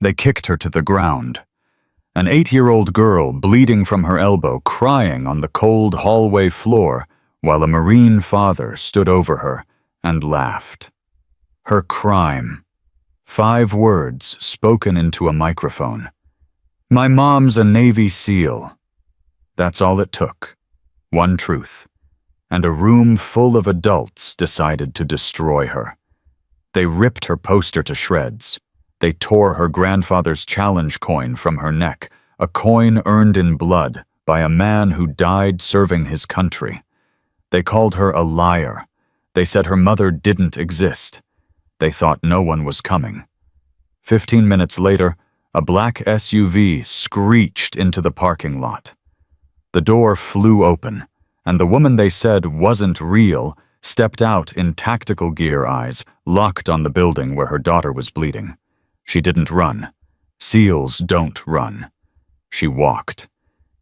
They kicked her to the ground. An 8-year-old girl bleeding from her elbow, crying on the cold hallway floor, while a Marine father stood over her and laughed. Her crime. 5 words spoken into a microphone. "My mom's a Navy SEAL." That's all it took. One truth. And a room full of adults decided to destroy her. They ripped her poster to shreds. They tore her grandfather's challenge coin from her neck, a coin earned in blood by a man who died serving his country. They called her a liar. They said her mother didn't exist. They thought no one was coming. 15 minutes later, a black SUV screeched into the parking lot. The door flew open, and the woman they said wasn't real stepped out in tactical gear, eyes locked on the building where her daughter was bleeding. She didn't run. SEALs don't run. She walked.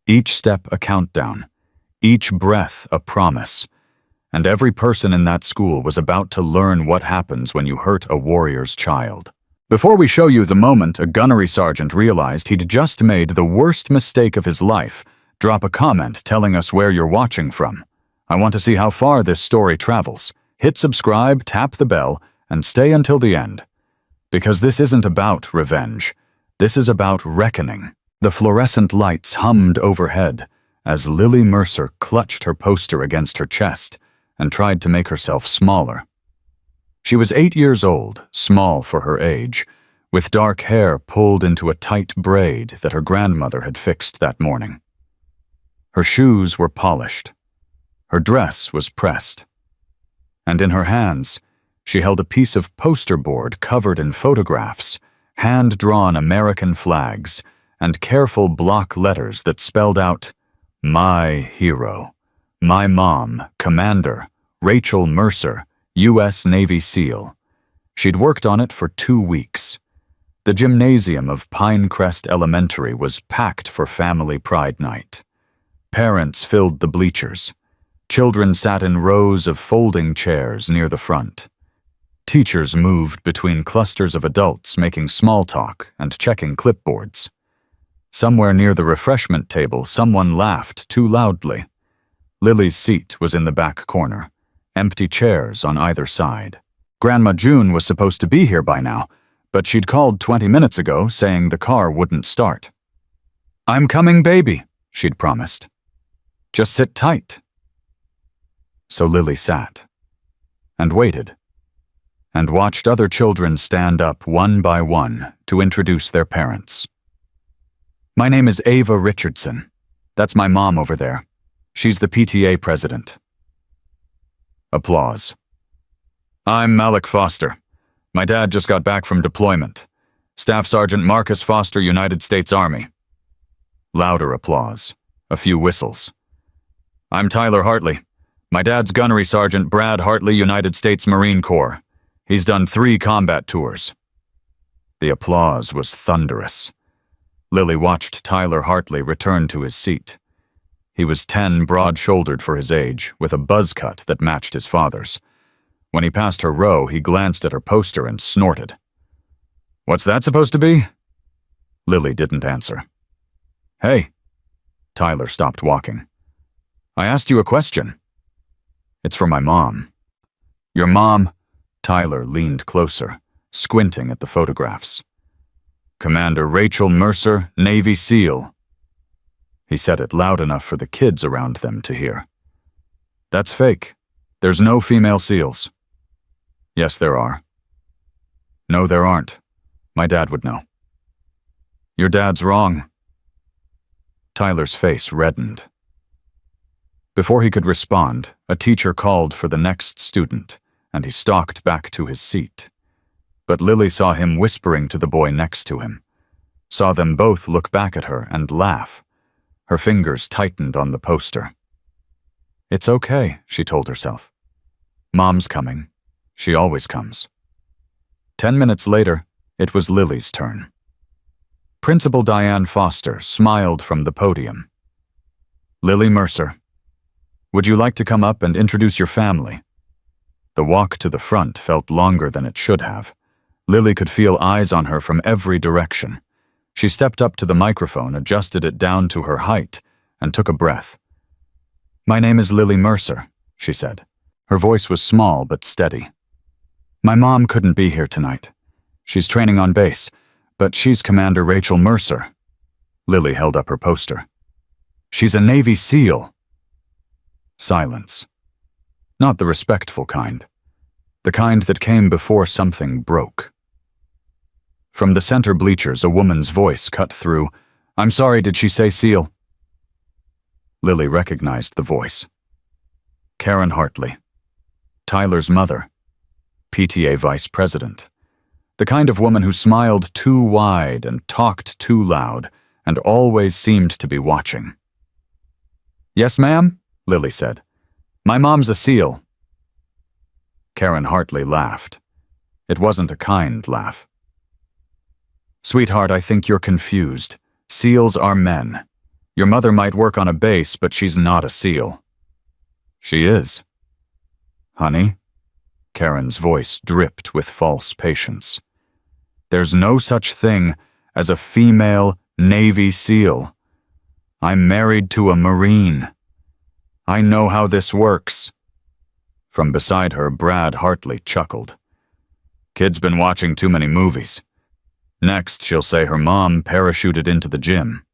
Each step a countdown, each breath a promise. And every person in that school was about to learn what happens when you hurt a warrior's child. Before we show you the moment a gunnery sergeant realized he'd just made the worst mistake of his life, drop a comment telling us where you're watching from. I want to see how far this story travels. Hit subscribe, tap the bell, and stay until the end. Because this isn't about revenge. This is about reckoning. The fluorescent lights hummed overhead as Lily Mercer clutched her poster against her chest and tried to make herself smaller. She was 8 years old, small for her age, with dark hair pulled into a tight braid that her grandmother had fixed that morning. Her shoes were polished. Her dress was pressed. And in her hands, she held a piece of poster board covered in photographs, hand-drawn American flags, and careful block letters that spelled out, "My hero, my mom, Commander, Rachel Mercer, U.S. Navy SEAL." She'd worked on it for 2 weeks. The gymnasium of Pinecrest Elementary was packed for Family Pride Night. Parents filled the bleachers. Children sat in rows of folding chairs near the front. Teachers moved between clusters of adults making small talk and checking clipboards. Somewhere near the refreshment table, someone laughed too loudly. Lily's seat was in the back corner, empty chairs on either side. Grandma June was supposed to be here by now, but she'd called 20 minutes ago saying the car wouldn't start. "I'm coming, baby," she'd promised. "Just sit tight." So Lily sat and waited and watched other children stand up one by one to introduce their parents. "My name is Ava Richardson. That's my mom over there. She's the PTA president." Applause. "I'm Malik Foster. My dad just got back from deployment. Staff Sergeant Marcus Foster, United States Army." Louder applause. A few whistles. "I'm Tyler Hartley. My dad's Gunnery Sergeant Brad Hartley, United States Marine Corps. He's done 3 combat tours." The applause was thunderous. Lily watched Tyler Hartley return to his seat. He was 10, broad-shouldered for his age, with a buzz cut that matched his father's. When he passed her row, he glanced at her poster and snorted. "What's that supposed to be?" Lily didn't answer. "Hey." Tyler stopped walking. "I asked you a question." "It's for my mom." "Your mom?" Tyler leaned closer, squinting at the photographs. "Commander Rachel Mercer, Navy SEAL." He said it loud enough for the kids around them to hear. "That's fake. There's no female SEALs." "Yes, there are." "No, there aren't. My dad would know." "Your dad's wrong." Tyler's face reddened. Before he could respond, a teacher called for the next student, and he stalked back to his seat. But Lily saw him whispering to the boy next to him, saw them both look back at her and laugh. Her fingers tightened on the poster. "It's okay," she told herself. "Mom's coming. She always comes." 10 minutes later, it was Lily's turn. Principal Diane Foster smiled from the podium. "Lily Mercer, would you like to come up and introduce your family?" The walk to the front felt longer than it should have. Lily could feel eyes on her from every direction. She stepped up to the microphone, adjusted it down to her height, and took a breath. "My name is Lily Mercer," she said. Her voice was small but steady. "My mom couldn't be here tonight. She's training on base, but she's Commander Rachel Mercer." Lily held up her poster. "She's a Navy SEAL." Silence. Not the respectful kind. The kind that came before something broke. From the center bleachers, a woman's voice cut through. "I'm sorry, did she say SEAL?" Lily recognized the voice. Karen Hartley. Tyler's mother. PTA vice president. The kind of woman who smiled too wide and talked too loud and always seemed to be watching. "Yes, ma'am," Lily said. "My mom's a SEAL." Karen Hartley laughed. It wasn't a kind laugh. "Sweetheart, I think you're confused. SEALs are men. Your mother might work on a base, but she's not a SEAL." "She is." "Honey?" Karen's voice dripped with false patience. "There's no such thing as a female Navy SEAL. I'm married to a Marine. I know how this works." From beside her, Brad Hartley chuckled. "Kid's been watching too many movies. Next, she'll say her mom parachuted into the gym."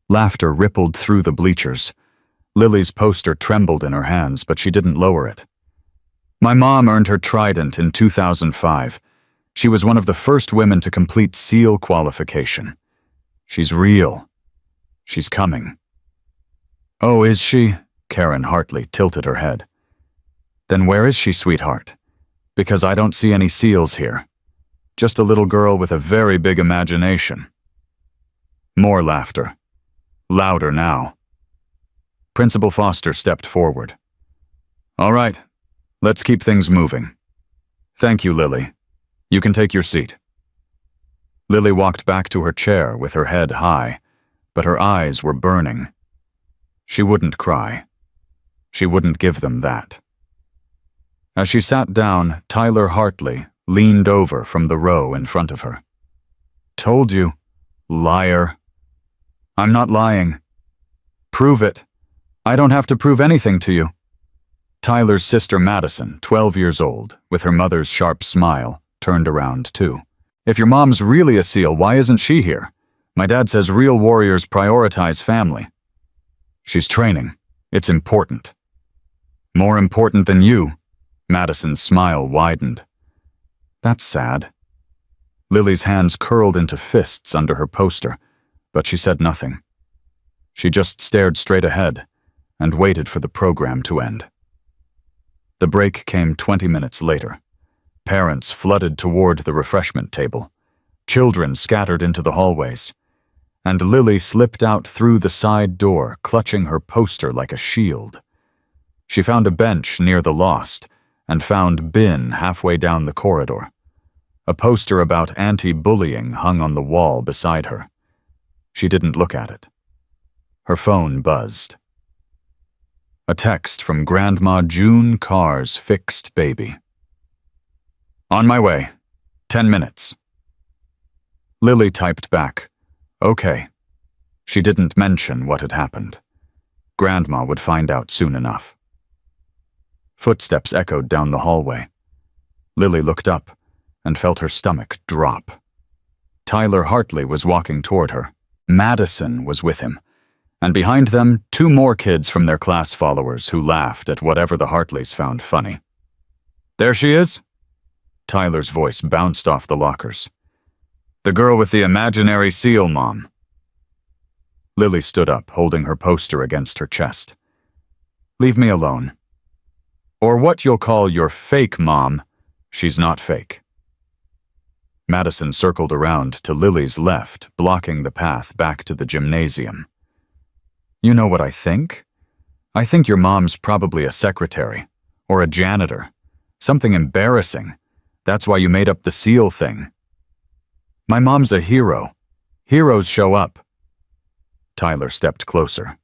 Laughter rippled through the bleachers. Lily's poster trembled in her hands, but she didn't lower it. "My mom earned her trident in 2005. She was one of the first women to complete SEAL qualification. She's real. She's coming." "Oh, is she?" Karen Hartley tilted her head. "Then where is she, sweetheart? Because I don't see any SEALs here. Just a little girl with a very big imagination." More laughter. Louder now. Principal Foster stepped forward. "All right, let's keep things moving. Thank you, Lily. You can take your seat." Lily walked back to her chair with her head high, but her eyes were burning. She wouldn't cry. She wouldn't give them that. As she sat down, Tyler Hartley leaned over from the row in front of her. "Told you, liar." "I'm not lying." "Prove it." "I don't have to prove anything to you." Tyler's sister Madison, 12 years old, with her mother's sharp smile, turned around too. "If your mom's really a SEAL, why isn't she here? My dad says real warriors prioritize family." "She's training. It's important." "More important than you." Madison's smile widened. "That's sad." Lily's hands curled into fists under her poster, but she said nothing. She just stared straight ahead and waited for the program to end. The break came 20 minutes later. Parents flooded toward the refreshment table. Children scattered into the hallways. And Lily slipped out through the side door, clutching her poster like a shield. She found a bench near the Lost and found Bin halfway down the corridor. A poster about anti-bullying hung on the wall beside her. She didn't look at it. Her phone buzzed. A text from Grandma June Carr's fixed baby. "On my way. 10 minutes." Lily typed back, "Okay." She didn't mention what had happened. Grandma would find out soon enough. Footsteps echoed down the hallway. Lily looked up and felt her stomach drop. Tyler Hartley was walking toward her. Madison was with him, and behind them, 2 more kids from their class followers who laughed at whatever the Hartleys found funny. "There she is." Tyler's voice bounced off the lockers. "The girl with the imaginary SEAL mom." Lily stood up, holding her poster against her chest. "Leave me alone. Or what you'll call your fake mom, she's not fake." Madison circled around to Lily's left, blocking the path back to the gymnasium. "You know what I think? I think your mom's probably a secretary, or a janitor. Something embarrassing. That's why you made up the SEAL thing." "My mom's a hero. Heroes show up." Tyler stepped closer.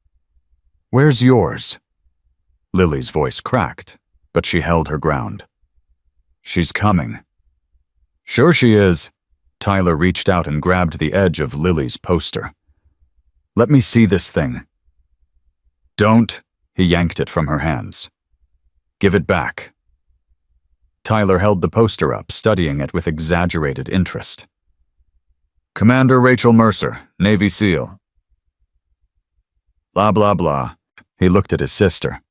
"Where's yours?" Lily's voice cracked, but she held her ground. "She's coming." Sure she is. Tyler reached out and grabbed the edge of Lily's poster. Let me see this thing. Don't. He yanked it from her hands. Give it back. Tyler held the poster up, studying it with exaggerated interest. Commander Rachel Mercer, Navy SEAL. Blah, blah, blah. He looked at his sister.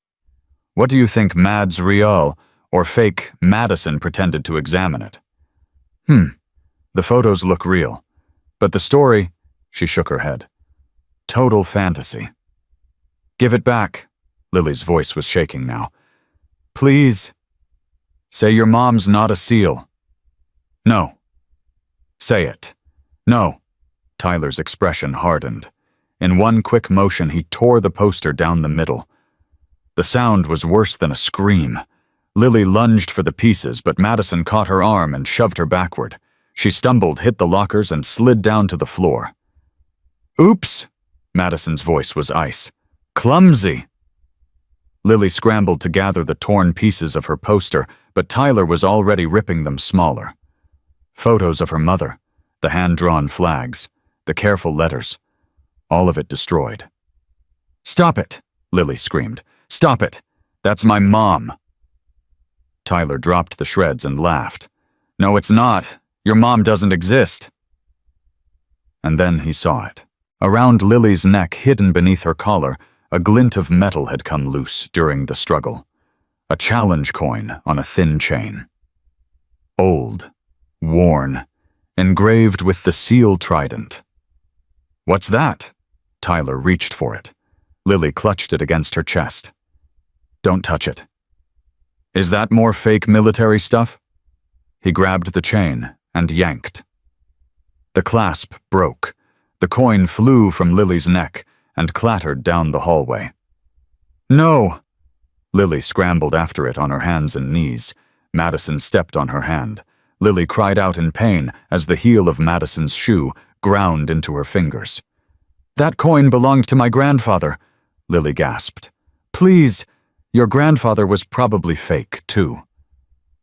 What do you think Mads Real or fake Madison pretended to examine it? The photos look real. But the story, she shook her head. Total fantasy. Give it back. Lily's voice was shaking now. Please. Say your mom's not a SEAL. No. Say it. No. Tyler's expression hardened. In one quick motion, he tore the poster down the middle. The sound was worse than a scream. Lily lunged for the pieces, but Madison caught her arm and shoved her backward. She stumbled, hit the lockers, and slid down to the floor. Oops! Madison's voice was ice. Clumsy! Lily scrambled to gather the torn pieces of her poster, but Tyler was already ripping them smaller. Photos of her mother, the hand-drawn flags, the careful letters, all of it destroyed. Stop it! Lily screamed. Stop it! That's my mom! Tyler dropped the shreds and laughed. No, it's not. Your mom doesn't exist. And then he saw it. Around Lily's neck, hidden beneath her collar, a glint of metal had come loose during the struggle. A challenge coin on a thin chain. Old, worn, engraved with the SEAL trident. What's that? Tyler reached for it. Lily clutched it against her chest. Don't touch it. Is that more fake military stuff? He grabbed the chain and yanked. The clasp broke. The coin flew from Lily's neck and clattered down the hallway. No! Lily scrambled after it on her hands and knees. Madison stepped on her hand. Lily cried out in pain as the heel of Madison's shoe ground into her fingers. That coin belonged to my grandfather, Lily gasped. Please, your grandfather was probably fake, too.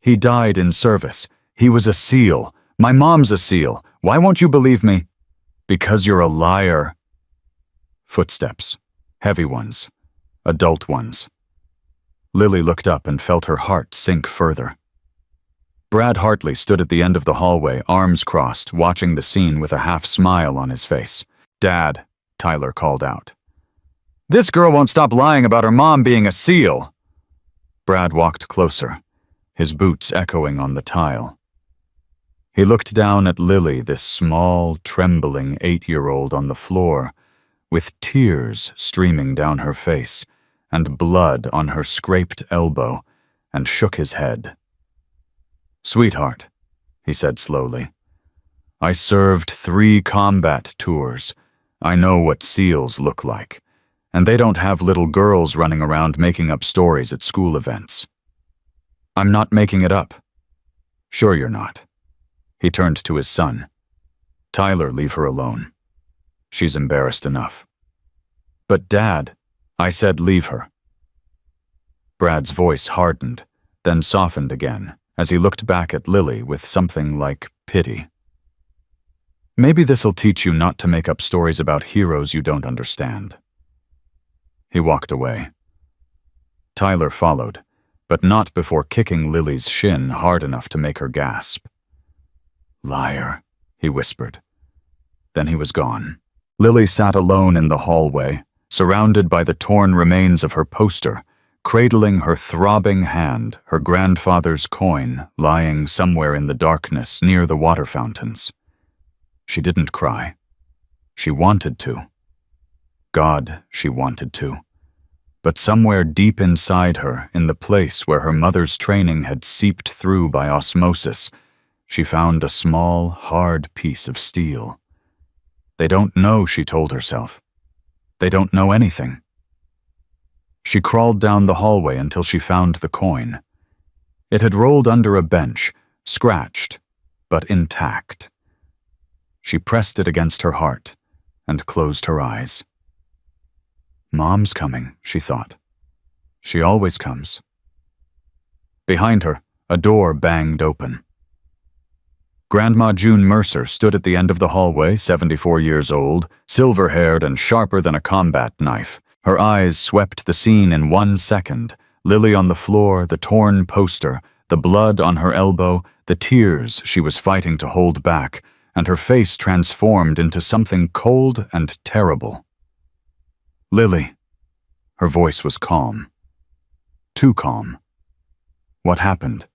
He died in service. He was a SEAL. My mom's a SEAL. Why won't you believe me? Because you're a liar. Footsteps. Heavy ones. Adult ones. Lily looked up and felt her heart sink further. Brad Hartley stood at the end of the hallway, arms crossed, watching the scene with a half-smile on his face. Dad, Tyler called out. This girl won't stop lying about her mom being a SEAL. Brad walked closer, his boots echoing on the tile. He looked down at Lily, this small, trembling 8-year-old on the floor, with tears streaming down her face and blood on her scraped elbow, and shook his head. Sweetheart, he said slowly, I served 3 combat tours. I know what SEALs look like, and they don't have little girls running around making up stories at school events. I'm not making it up. Sure you're not. He turned to his son. Tyler, leave her alone. She's embarrassed enough. But Dad, I said leave her. Brad's voice hardened, then softened again, as he looked back at Lily with something like pity. Maybe this'll teach you not to make up stories about heroes you don't understand. He walked away. Tyler followed, but not before kicking Lily's shin hard enough to make her gasp. Liar, he whispered. Then he was gone. Lily sat alone in the hallway, surrounded by the torn remains of her poster, cradling her throbbing hand, her grandfather's coin lying somewhere in the darkness near the water fountains. She didn't cry. She wanted to. God, she wanted to. But somewhere deep inside her, in the place where her mother's training had seeped through by osmosis, she found a small, hard piece of steel. They don't know, she told herself. They don't know anything. She crawled down the hallway until she found the coin. It had rolled under a bench, scratched, but intact. She pressed it against her heart and closed her eyes. Mom's coming, she thought. She always comes. Behind her, a door banged open. Grandma June Mercer stood at the end of the hallway, 74 years old, silver-haired and sharper than a combat knife. Her eyes swept the scene in 1 second. Lily on the floor, the torn poster, the blood on her elbow, the tears she was fighting to hold back, and her face transformed into something cold and terrible. "Lily." Her voice was calm. Too calm. "What happened?"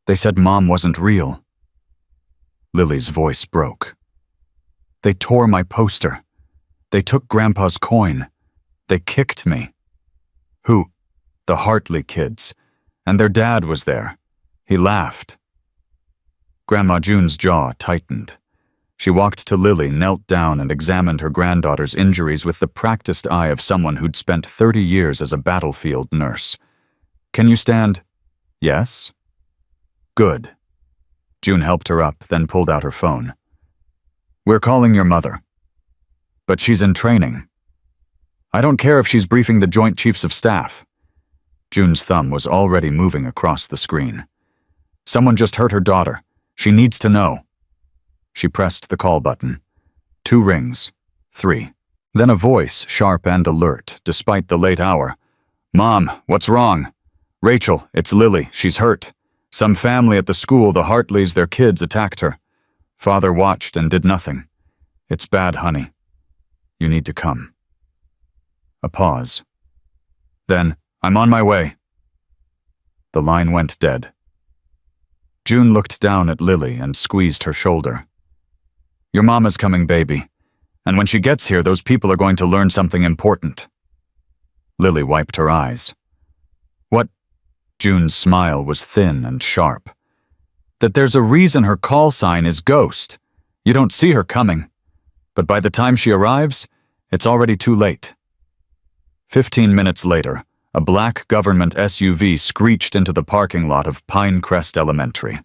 "They said Mom wasn't real." Lily's voice broke. "They tore my poster. They took Grandpa's coin. They kicked me." "Who?" "The Hartley kids. And their dad was there. He laughed." Grandma June's jaw tightened. She walked to Lily, knelt down, and examined her granddaughter's injuries with the practiced eye of someone who'd spent 30 years as a battlefield nurse. "Can you stand?" "Yes." "Good." June helped her up, then pulled out her phone. "We're calling your mother." "But she's in training." "I don't care if she's briefing the Joint Chiefs of Staff." June's thumb was already moving across the screen. "Someone just hurt her daughter. She needs to know." She pressed the call button. 2 rings. 3. Then a voice, sharp and alert, despite the late hour. "Mom, what's wrong?" "Rachel, it's Lily. She's hurt. Some family at the school, the Hartleys, their kids attacked her. Father watched and did nothing. It's bad, honey. You need to come." A pause. Then, "I'm on my way." The line went dead. June looked down at Lily and squeezed her shoulder. "Your mama's coming, baby. And when she gets here, those people are going to learn something important." Lily wiped her eyes. "What?" June's smile was thin and sharp. "That there's a reason her call sign is Ghost. You don't see her coming. But by the time she arrives, it's already too late." 15 minutes later, a black government SUV screeched into the parking lot of Pinecrest Elementary.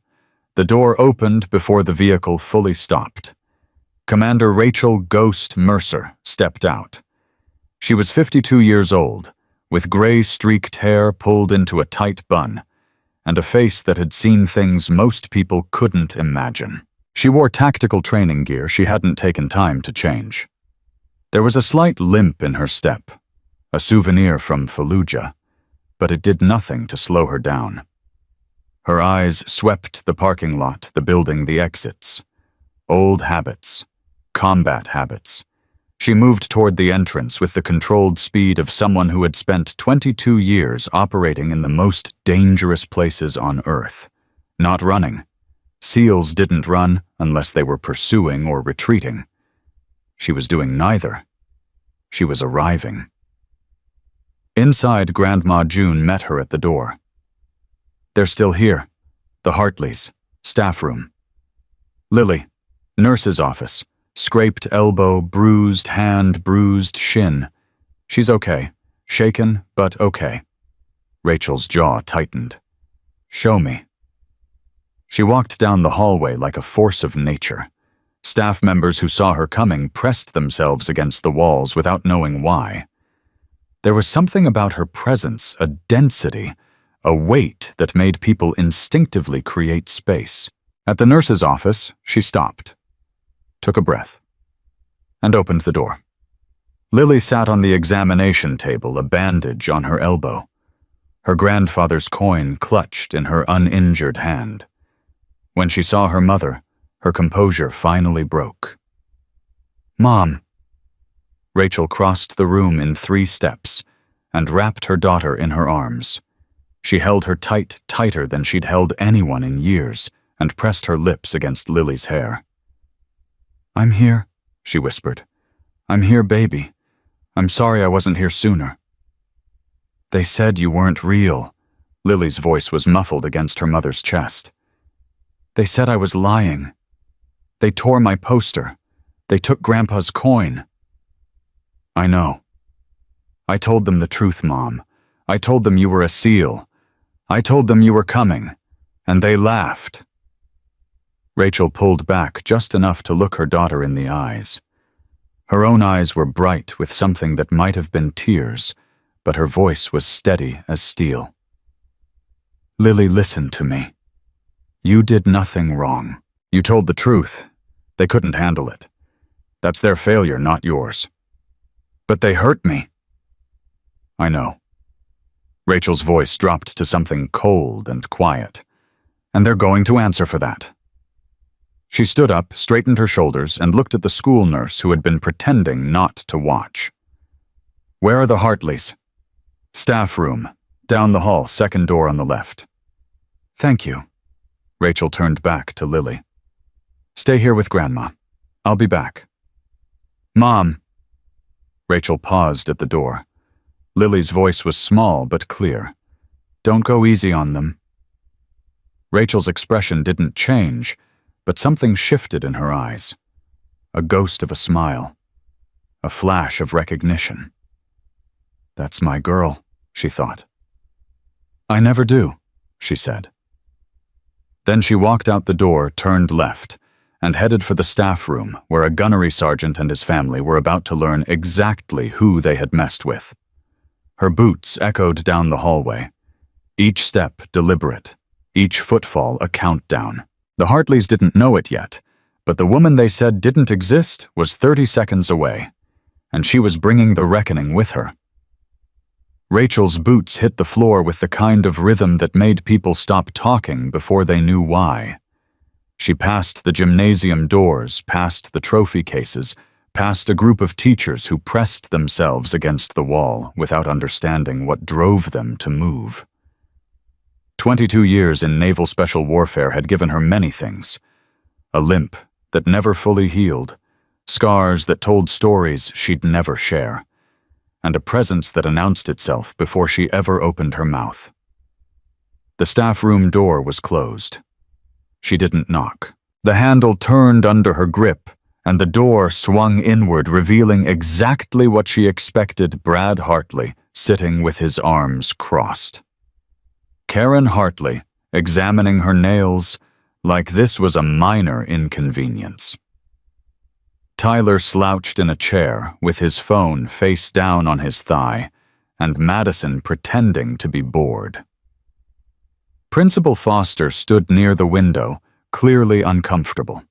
The door opened before the vehicle fully stopped. Commander Rachel "Ghost" Mercer stepped out. She was 52 years old, with gray-streaked hair pulled into a tight bun, and a face that had seen things most people couldn't imagine. She wore tactical training gear she hadn't taken time to change. There was a slight limp in her step, a souvenir from Fallujah, but it did nothing to slow her down. Her eyes swept the parking lot, the building, the exits. Old habits. Combat habits. She moved toward the entrance with the controlled speed of someone who had spent 22 years operating in the most dangerous places on Earth. Not running. SEALs didn't run unless they were pursuing or retreating. She was doing neither. She was arriving. Inside, Grandma June met her at the door. "They're still here. The Hartleys. Staff room." "Lily. Nurse's office. Scraped elbow, bruised hand, bruised shin. She's okay. Shaken, but okay." Rachel's jaw tightened. "Show me." She walked down the hallway like a force of nature. Staff members who saw her coming pressed themselves against the walls without knowing why. There was something about her presence, a density, a weight that made people instinctively create space. At the nurse's office, she stopped, took a breath, and opened the door. Lily sat on the examination table, a bandage on her elbow. Her grandfather's coin clutched in her uninjured hand. When she saw her mother, her composure finally broke. "Mom." Rachel crossed the room in 3 steps and wrapped her daughter in her arms. She held her tighter than she'd held anyone in years, and pressed her lips against Lily's hair. "I'm here," she whispered. "I'm here, baby. I'm sorry I wasn't here sooner." "They said you weren't real." Lily's voice was muffled against her mother's chest. "They said I was lying. They tore my poster. They took Grandpa's coin." "I know. I told them the truth, Mom. I told them you were a SEAL. I told them you were coming, and they laughed." Rachel pulled back just enough to look her daughter in the eyes. Her own eyes were bright with something that might have been tears, but her voice was steady as steel. "Lily, listen to me. You did nothing wrong. You told the truth. They couldn't handle it. That's their failure, not yours. But they hurt me. I know. Rachel's voice dropped to something cold and quiet. And they're going to answer for that. She stood up, straightened her shoulders, and looked at the school nurse who had been pretending not to watch. Where are the Hartleys? Staff room. Down the hall, second door on the left. Thank you. Rachel turned back to Lily. Stay here with Grandma. I'll be back. Mom. Rachel paused at the door. Lily's voice was small but clear. Don't go easy on them. Rachel's expression didn't change, but something shifted in her eyes. A ghost of a smile. A flash of recognition. That's my girl, she thought. I never do, she said. Then she walked out the door, turned left, and headed for the staff room where a gunnery sergeant and his family were about to learn exactly who they had messed with. Her boots echoed down the hallway, each step deliberate, each footfall a countdown. The Hartleys didn't know it yet, but the woman they said didn't exist was 30 seconds away, and she was bringing the reckoning with her. Rachel's boots hit the floor with the kind of rhythm that made people stop talking before they knew why. She passed the gymnasium doors, past the trophy cases, past a group of teachers who pressed themselves against the wall without understanding what drove them to move. 22 years in naval special warfare had given her many things. A limp that never fully healed, scars that told stories she'd never share, and a presence that announced itself before she ever opened her mouth. The staff room door was closed. She didn't knock. The handle turned under her grip, and the door swung inward, revealing exactly what she expected Brad Hartley sitting with his arms crossed. Karen Hartley, examining her nails like this was a minor inconvenience. Tyler slouched in a chair with his phone face down on his thigh, and Madison pretending to be bored. Principal Foster stood near the window, clearly uncomfortable.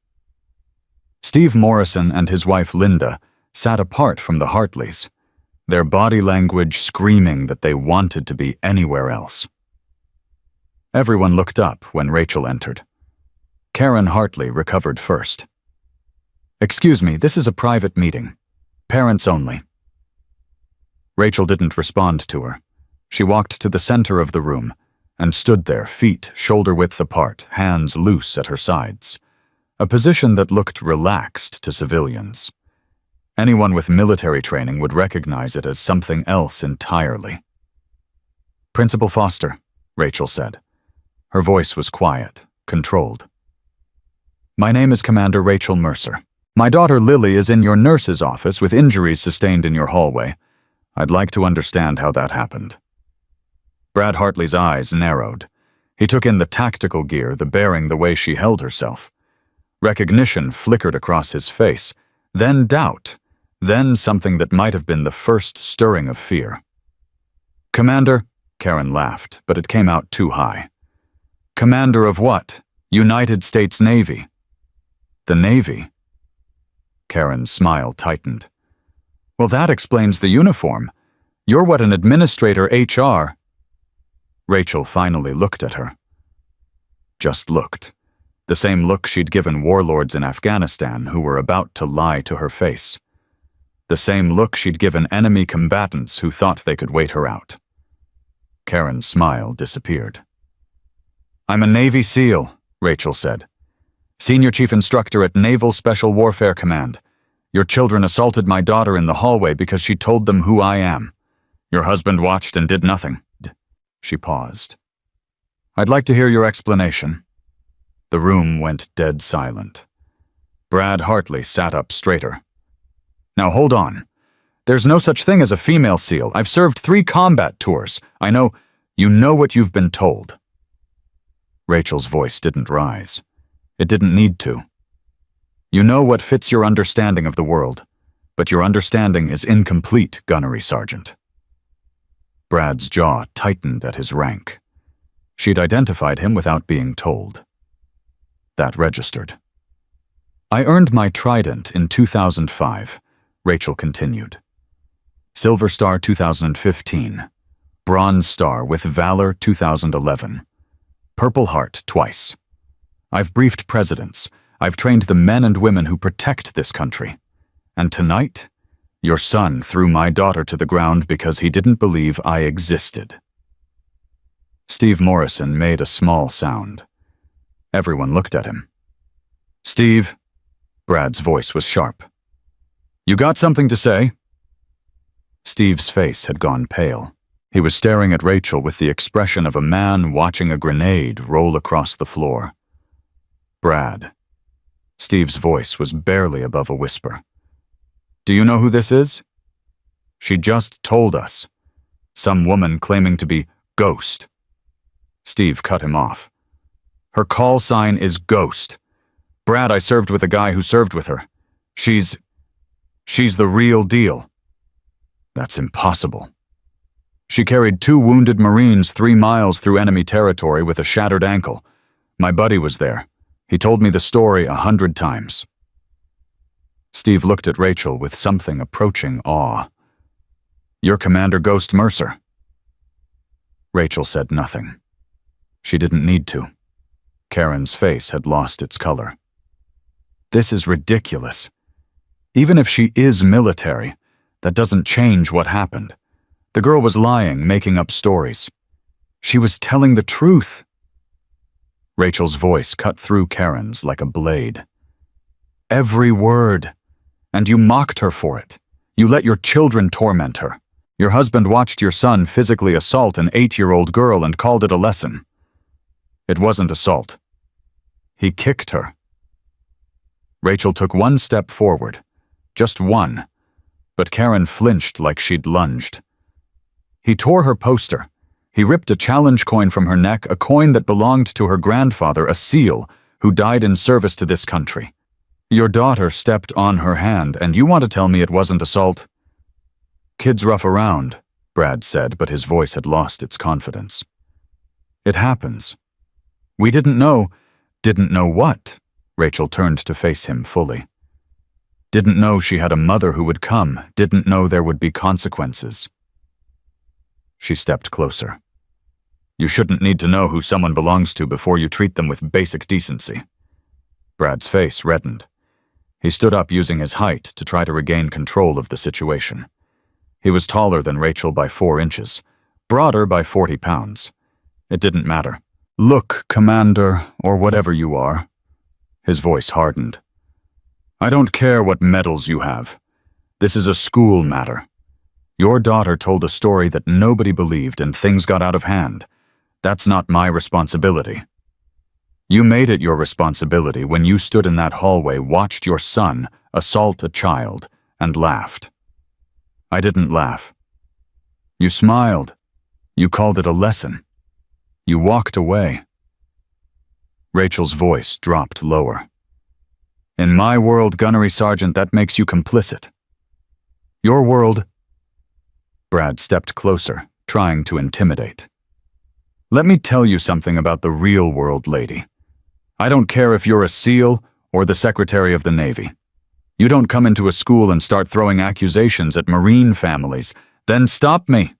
Steve Morrison and his wife Linda sat apart from the Hartleys, their body language screaming that they wanted to be anywhere else. Everyone looked up when Rachel entered. Karen Hartley recovered first. Excuse me, this is a private meeting. Parents only. Rachel didn't respond to her. She walked to the center of the room and stood there, feet shoulder-width apart, hands loose at her sides, a position that looked relaxed to civilians. Anyone with military training would recognize it as something else entirely. Principal Foster, Rachel said. Her voice was quiet, controlled. My name is Commander Rachel Mercer. My daughter Lily is in your nurse's office with injuries sustained in your hallway. I'd like to understand how that happened. Brad Hartley's eyes narrowed. He took in the tactical gear, the bearing, the way she held herself. Recognition flickered across his face, then doubt, then something that might have been the first stirring of fear. Commander, Karen laughed, but it came out too high. Commander of what? United States Navy. The Navy? Karen's smile tightened. Well, that explains the uniform. You're what an administrator HR. Rachel finally looked at her. Just looked. The same look she'd given warlords in Afghanistan who were about to lie to her face. The same look she'd given enemy combatants who thought they could wait her out. Karen's smile disappeared. I'm a Navy SEAL, Rachel said. Senior Chief Instructor at Naval Special Warfare Command. Your children assaulted my daughter in the hallway because she told them who I am. Your husband watched and did nothing. She paused. I'd like to hear your explanation. The room went dead silent. Brad Hartley sat up straighter. Now hold on. There's no such thing as a female SEAL. I've served 3 combat tours. I know, you know what you've been told. Rachel's voice didn't rise. It didn't need to. You know what fits your understanding of the world, but your understanding is incomplete, Gunnery Sergeant. Brad's jaw tightened at his rank. She'd identified him without being told. That registered. I earned my trident in 2005, Rachel continued. Silver Star 2015. Bronze Star with Valor 2011. Purple Heart twice. I've briefed presidents. I've trained the men and women who protect this country. And tonight, your son threw my daughter to the ground because he didn't believe I existed. Steve Morrison made a small sound. Everyone looked at him. Steve, Brad's voice was sharp. You got something to say? Steve's face had gone pale. He was staring at Rachel with the expression of a man watching a grenade roll across the floor. Brad. Steve's voice was barely above a whisper. Do you know who this is? She just told us. Some woman claiming to be Ghost. Steve cut him off. Her call sign is Ghost. Brad, I served with a guy who served with her. She's the real deal. That's impossible. She carried 2 wounded Marines 3 miles through enemy territory with a shattered ankle. My buddy was there. He told me the story 100 times. Steve looked at Rachel with something approaching awe. You're Commander Ghost Mercer. Rachel said nothing. She didn't need to. Karen's face had lost its color. This is ridiculous. Even if she is military, that doesn't change what happened. The girl was lying, making up stories. She was telling the truth. Rachel's voice cut through Karen's like a blade. Every word. And you mocked her for it. You let your children torment her. Your husband watched your son physically assault an 8-year-old girl and called it a lesson. It wasn't assault. He kicked her. Rachel took 1 step forward. Just 1. But Karen flinched like she'd lunged. He tore her poster. He ripped a challenge coin from her neck, a coin that belonged to her grandfather, a SEAL, who died in service to this country. Your daughter stepped on her hand, and you want to tell me it wasn't assault? Kids rough around, Brad said, but his voice had lost its confidence. It happens. We didn't know. Didn't know what? Rachel turned to face him fully. Didn't know she had a mother who would come. Didn't know there would be consequences. She stepped closer. You shouldn't need to know who someone belongs to before you treat them with basic decency. Brad's face reddened. He stood up using his height to try to regain control of the situation. He was taller than Rachel by 4 inches, broader by 40 pounds. It didn't matter. Look, Commander, or whatever you are. His voice hardened. I don't care what medals you have. This is a school matter. Your daughter told a story that nobody believed and things got out of hand. That's not my responsibility. You made it your responsibility when you stood in that hallway, watched your son assault a child, and laughed. I didn't laugh. You smiled. You called it a lesson. You walked away. Rachel's voice dropped lower. In my world, Gunnery Sergeant, that makes you complicit. Your world... Brad stepped closer, trying to intimidate. Let me tell you something about the real world, lady. I don't care if you're a SEAL or the Secretary of the Navy. You don't come into a school and start throwing accusations at Marine families. Then stop me.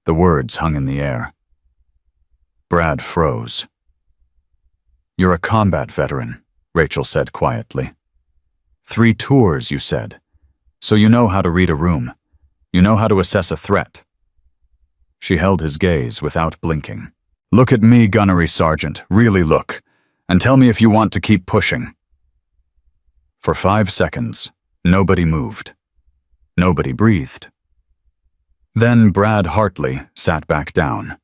The words hung in the air. Brad froze. You're a combat veteran, Rachel said quietly. 3 tours, you said. So you know how to read a room. You know how to assess a threat. She held his gaze without blinking. Look at me, Gunnery Sergeant, really look, and tell me if you want to keep pushing. For 5 seconds, nobody moved. Nobody breathed. Then Brad Hartley sat back down.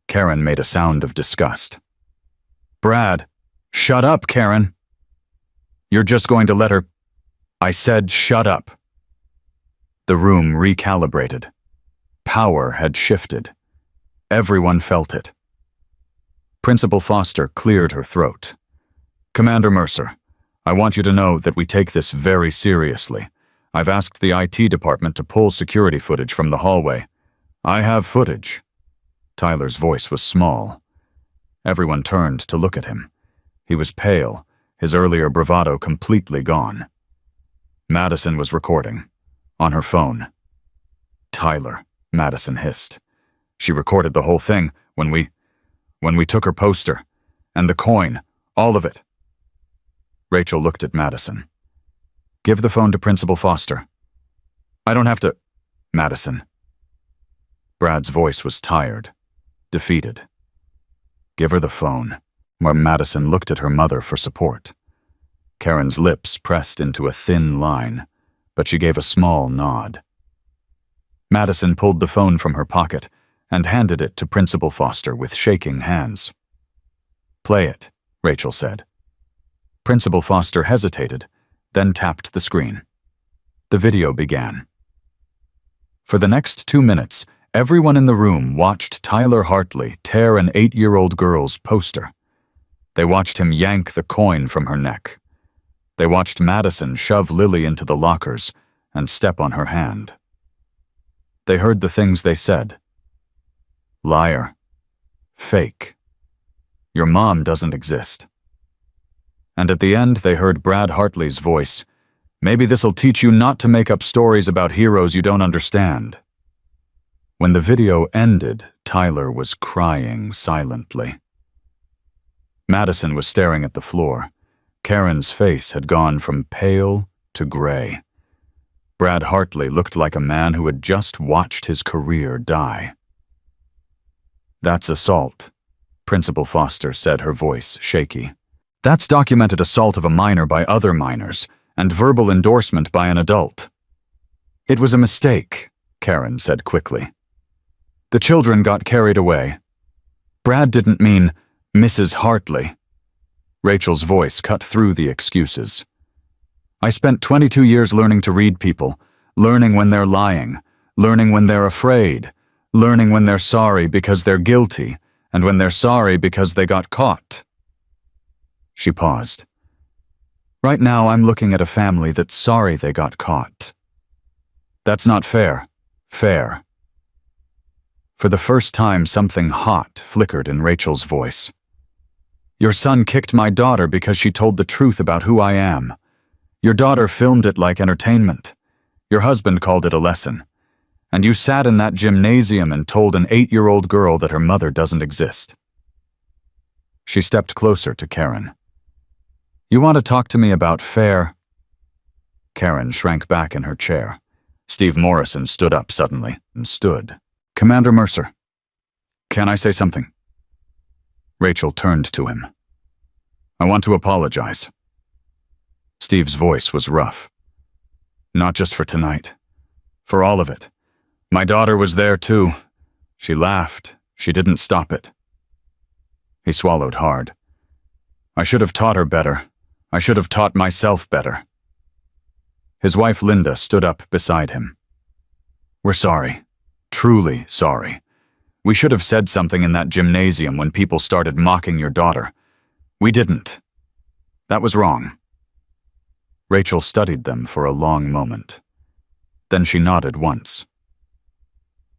Karen made a sound of disgust. Brad, shut up, Karen. You're just going to let her... I said shut up. The room recalibrated. Power had shifted. Everyone felt it. Principal Foster cleared her throat. Commander Mercer, I want you to know that we take this very seriously. I've asked the IT department to pull security footage from the hallway. I have footage. Tyler's voice was small. Everyone turned to look at him. He was pale, his earlier bravado completely gone. Madison was recording, on her phone. "Tyler," Madison hissed. "She recorded the whole thing when we took her poster. And the coin, all of it." Rachel looked at Madison. "Give the phone to Principal Foster." "I don't have to—" "Madison." Brad's voice was tired, defeated. "Give her the phone," where Madison looked at her mother for support. Karen's lips pressed into a thin line, but she gave a small nod. Madison pulled the phone from her pocket and handed it to Principal Foster with shaking hands. "Play it," Rachel said. Principal Foster hesitated, then tapped the screen. The video began. For the next 2 minutes, everyone in the room watched Tyler Hartley tear an 8-year-old girl's poster. They watched him yank the coin from her neck. They watched Madison shove Lily into the lockers and step on her hand. They heard the things they said. "Liar. Fake. Your mom doesn't exist." And at the end, they heard Brad Hartley's voice. "Maybe this'll teach you not to make up stories about heroes you don't understand." When the video ended, Tyler was crying silently. Madison was staring at the floor. Karen's face had gone from pale to gray. Brad Hartley looked like a man who had just watched his career die. "That's assault," Principal Foster said, her voice shaky. "That's documented assault of a minor by other minors, and verbal endorsement by an adult." "It was a mistake," Karen said quickly. "The children got carried away. Brad didn't mean Mrs. Hartley." Rachel's voice cut through the excuses. "I spent 22 years learning to read people, learning when they're lying, learning when they're afraid, learning when they're sorry because they're guilty, and when they're sorry because they got caught." She paused. "Right now I'm looking at a family that's sorry they got caught." "That's not fair." "Fair." For the first time, something hot flickered in Rachel's voice. "Your son kicked my daughter because she told the truth about who I am. Your daughter filmed it like entertainment. Your husband called it a lesson. And you sat in that gymnasium and told an 8-year-old girl that her mother doesn't exist." She stepped closer to Karen. "You want to talk to me about fair?" Karen shrank back in her chair. Steve Morrison stood up suddenly and stood. "Commander Mercer, can I say something?" Rachel turned to him. "I want to apologize." Steve's voice was rough. "Not just for tonight. For all of it. My daughter was there too. She laughed. She didn't stop it." He swallowed hard. "I should have taught her better. I should have taught myself better." His wife Linda stood up beside him. "We're sorry. Truly sorry. We should have said something in that gymnasium when people started mocking your daughter. We didn't. That was wrong." Rachel studied them for a long moment. Then she nodded once.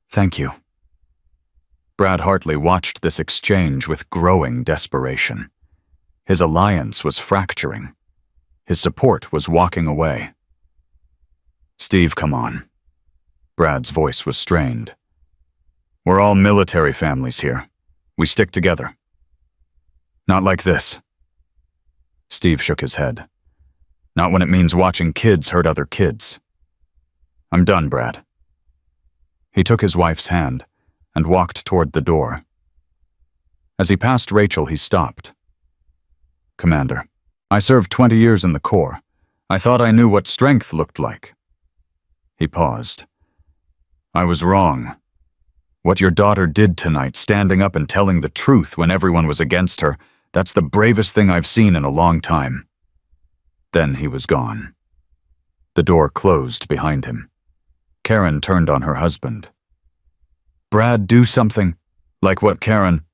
"Thank you." Brad Hartley watched this exchange with growing desperation. His alliance was fracturing. His support was walking away. "Steve, come on." Brad's voice was strained. "We're all military families here. We stick together." "Not like this." Steve shook his head. "Not when it means watching kids hurt other kids." "I'm done, Brad." He took his wife's hand and walked toward the door. As he passed Rachel, he stopped. "Commander, I served 20 years in the Corps. I thought I knew what strength looked like." He paused. "I was wrong. What your daughter did tonight, standing up and telling the truth when everyone was against her, that's the bravest thing I've seen in a long time." Then he was gone. The door closed behind him. Karen turned on her husband. "Brad, do something." "Like what, Karen?"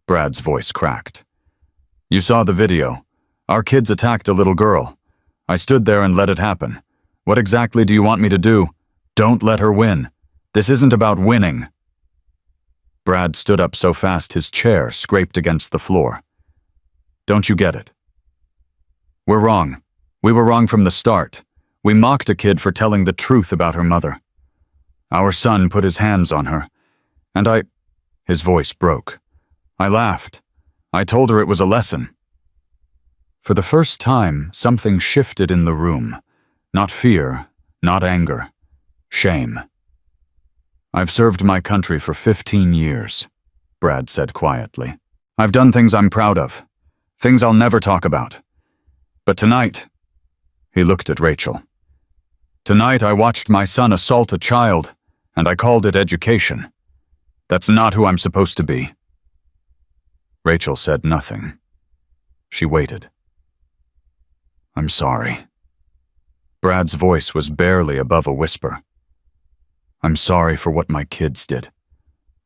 Brad's voice cracked. "You saw the video. Our kids attacked a little girl. I stood there and let it happen. What exactly do you want me to do? Don't let her win. This isn't about winning." Brad stood up so fast his chair scraped against the floor. "Don't you get it?" We're wrong. We were wrong from the start. We mocked a kid for telling the truth about her mother. Our son put his hands on her, and His voice broke. I laughed. I told her it was a lesson. For the first time, something shifted in the room. Not fear, not anger, shame. I've served my country for 15 years, Brad said quietly. I've done things I'm proud of, things I'll never talk about. But tonight, he looked at Rachel. Tonight I watched my son assault a child, and I called it education. That's not who I'm supposed to be. Rachel said nothing. She waited. I'm sorry. Brad's voice was barely above a whisper. I'm sorry for what my kids did.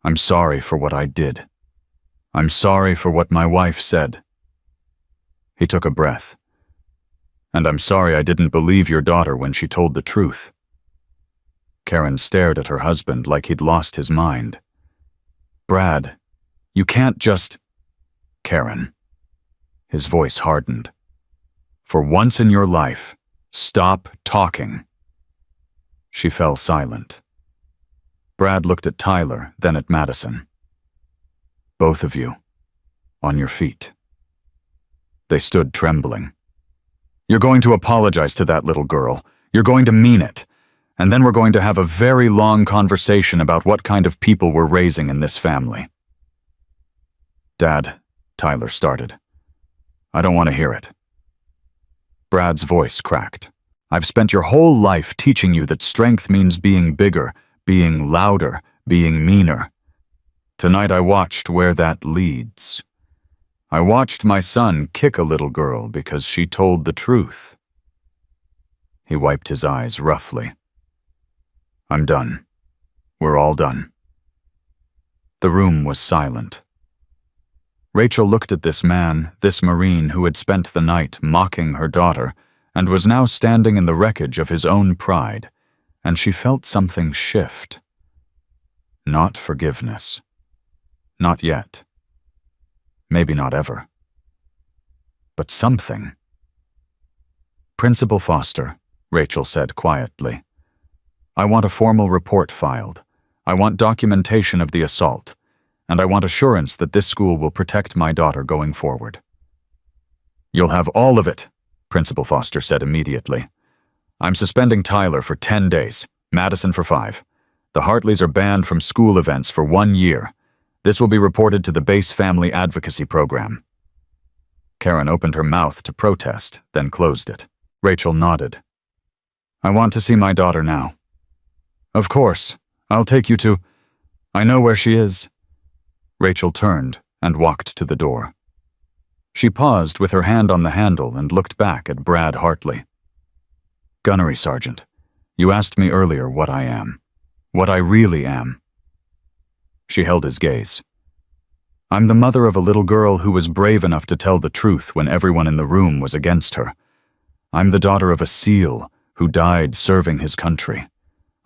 I'm sorry for what I did. I'm sorry for what my wife said. He took a breath. And I'm sorry I didn't believe your daughter when she told the truth. Karen stared at her husband like he'd lost his mind. Brad, you can't just... Karen. His voice hardened. For once in your life, stop talking. She fell silent. Brad looked at Tyler, then at Madison. Both of you, on your feet. They stood trembling. You're going to apologize to that little girl. You're going to mean it. And then we're going to have a very long conversation about what kind of people we're raising in this family. Dad, Tyler started. I don't want to hear it. Brad's voice cracked. I've spent your whole life teaching you that strength means being bigger, being louder, being meaner. Tonight I watched where that leads. I watched my son kick a little girl because she told the truth. He wiped his eyes roughly. I'm done. We're all done. The room was silent. Rachel looked at this man, this Marine who had spent the night mocking her daughter and was now standing in the wreckage of his own pride, and she felt something shift. Not forgiveness. Not yet. Maybe not ever. But something. Principal Foster, Rachel said quietly. I want a formal report filed. I want documentation of the assault. And I want assurance that this school will protect my daughter going forward. You'll have all of it, Principal Foster said immediately. I'm suspending Tyler for 10 days, Madison for 5. The Hartleys are banned from school events for 1 year. This will be reported to the base family advocacy program. Karen opened her mouth to protest, then closed it. Rachel nodded. I want to see my daughter now. Of course. I'll take you to... I know where she is. Rachel turned and walked to the door. She paused with her hand on the handle and looked back at Brad Hartley. Gunnery Sergeant, you asked me earlier what I am. What I really am. She held his gaze. I'm the mother of a little girl who was brave enough to tell the truth when everyone in the room was against her. I'm the daughter of a SEAL who died serving his country.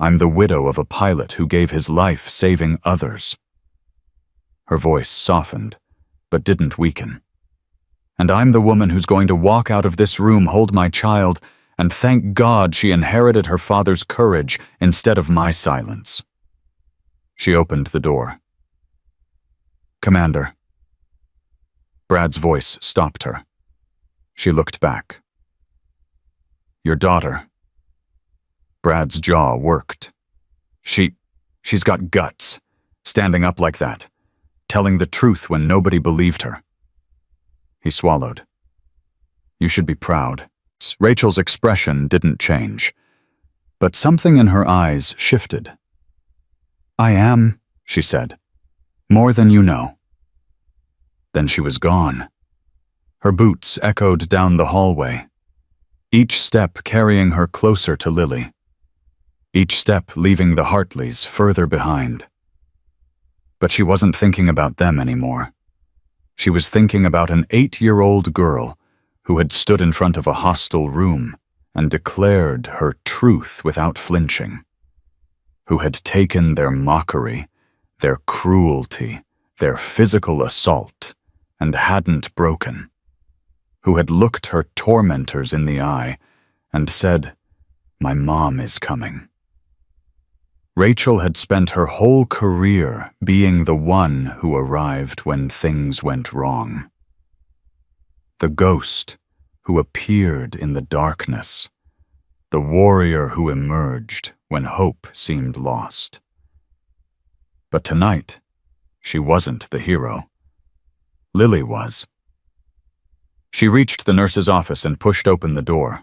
I'm the widow of a pilot who gave his life saving others. Her voice softened, but didn't weaken. And I'm the woman who's going to walk out of this room, hold my child, and thank God she inherited her father's courage instead of my silence. She opened the door. Commander. Brad's voice stopped her. She looked back. Your daughter. Brad's jaw worked. She's got guts, standing up like that, telling the truth when nobody believed her. He swallowed. You should be proud. Rachel's expression didn't change, but something in her eyes shifted. I am, she said, more than you know. Then she was gone. Her boots echoed down the hallway, each step carrying her closer to Lily, each step leaving the Hartleys further behind. But she wasn't thinking about them anymore. She was thinking about an 8-year-old girl who had stood in front of a hostile room and declared her truth without flinching, who had taken their mockery, their cruelty, their physical assault, and hadn't broken, who had looked her tormentors in the eye and said, "My mom is coming." Rachel had spent her whole career being the one who arrived when things went wrong. The ghost who appeared in the darkness, the warrior who emerged when hope seemed lost. But tonight, she wasn't the hero. Lily was. She reached the nurse's office and pushed open the door.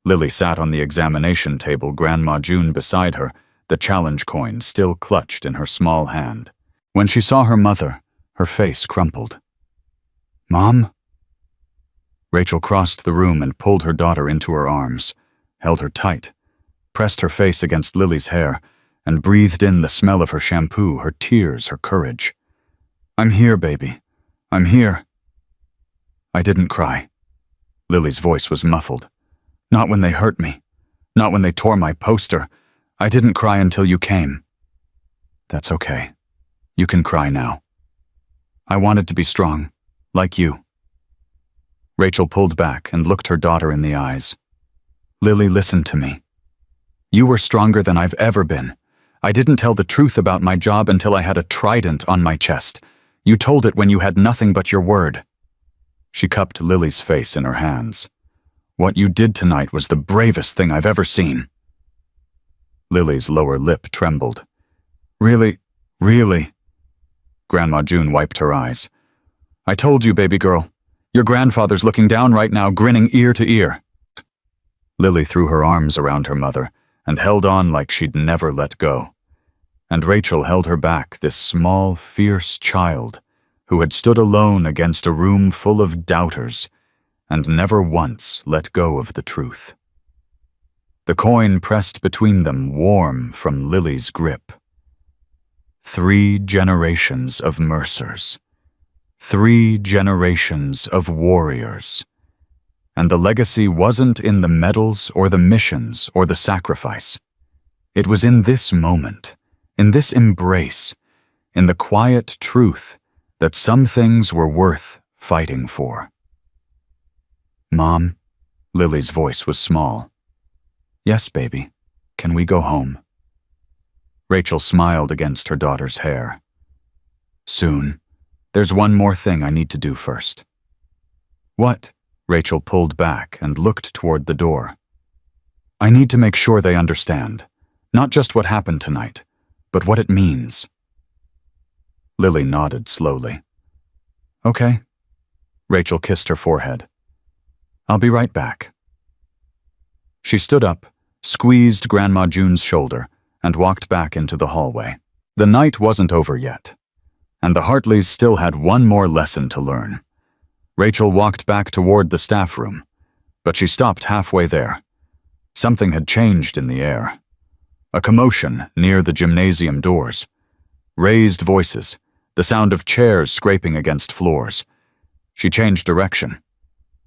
Lily sat on the examination table, Grandma June beside her, the challenge coin still clutched in her small hand. When she saw her mother, her face crumpled. "Mom?" Rachel crossed the room and pulled her daughter into her arms, held her tight, pressed her face against Lily's hair, and breathed in the smell of her shampoo, her tears, her courage. "I'm here, baby. I'm here." "I didn't cry." Lily's voice was muffled. "Not when they hurt me. Not when they tore my poster. I didn't cry until you came." "That's okay. You can cry now. I wanted to be strong, like you." Rachel pulled back and looked her daughter in the eyes. "Lily, listen to me. You were stronger than I've ever been. I didn't tell the truth about my job until I had a trident on my chest. You told it when you had nothing but your word." She cupped Lily's face in her hands. "What you did tonight was the bravest thing I've ever seen." Lily's lower lip trembled. Really? Grandma June wiped her eyes. "I told you, baby girl. Your grandfather's looking down right now, grinning ear to ear." Lily threw her arms around her mother and held on like she'd never let go. And Rachel held her back, this small, fierce child who had stood alone against a room full of doubters and never once let go of the truth. The coin pressed between them, warm from Lily's grip. 3 generations of Mercers. 3 generations of warriors. And the legacy wasn't in the medals or the missions or the sacrifice. It was in this moment, in this embrace, in the quiet truth that some things were worth fighting for. "Mom," Lily's voice was small. "Yes, baby. Can we go home?" Rachel smiled against her daughter's hair. "Soon. There's one more thing I need to do first." "What?" Rachel pulled back and looked toward the door. "I need to make sure they understand, not just what happened tonight, but what it means." Lily nodded slowly. "Okay." Rachel kissed her forehead. "I'll be right back." She stood up, squeezed Grandma June's shoulder, and walked back into the hallway. The night wasn't over yet, and the Hartleys still had one more lesson to learn. Rachel walked back toward the staff room, but she stopped halfway there. Something had changed in the air. A commotion near the gymnasium doors. Raised voices, the sound of chairs scraping against floors. She changed direction.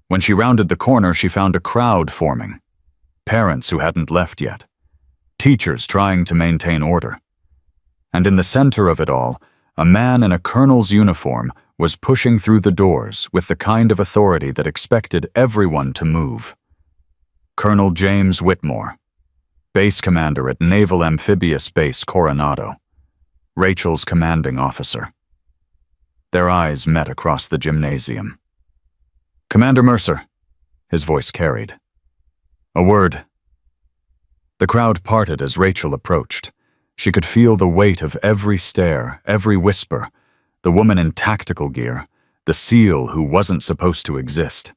When she rounded the corner, she found a crowd forming. Parents who hadn't left yet. Teachers trying to maintain order. And in the center of it all, a man in a colonel's uniform was pushing through the doors with the kind of authority that expected everyone to move. Colonel James Whitmore, base commander at Naval Amphibious Base Coronado, Rachel's commanding officer. Their eyes met across the gymnasium. "Commander Mercer," his voice carried. "A word." The crowd parted as Rachel approached. She could feel the weight of every stare, every whisper, the woman in tactical gear, the SEAL who wasn't supposed to exist.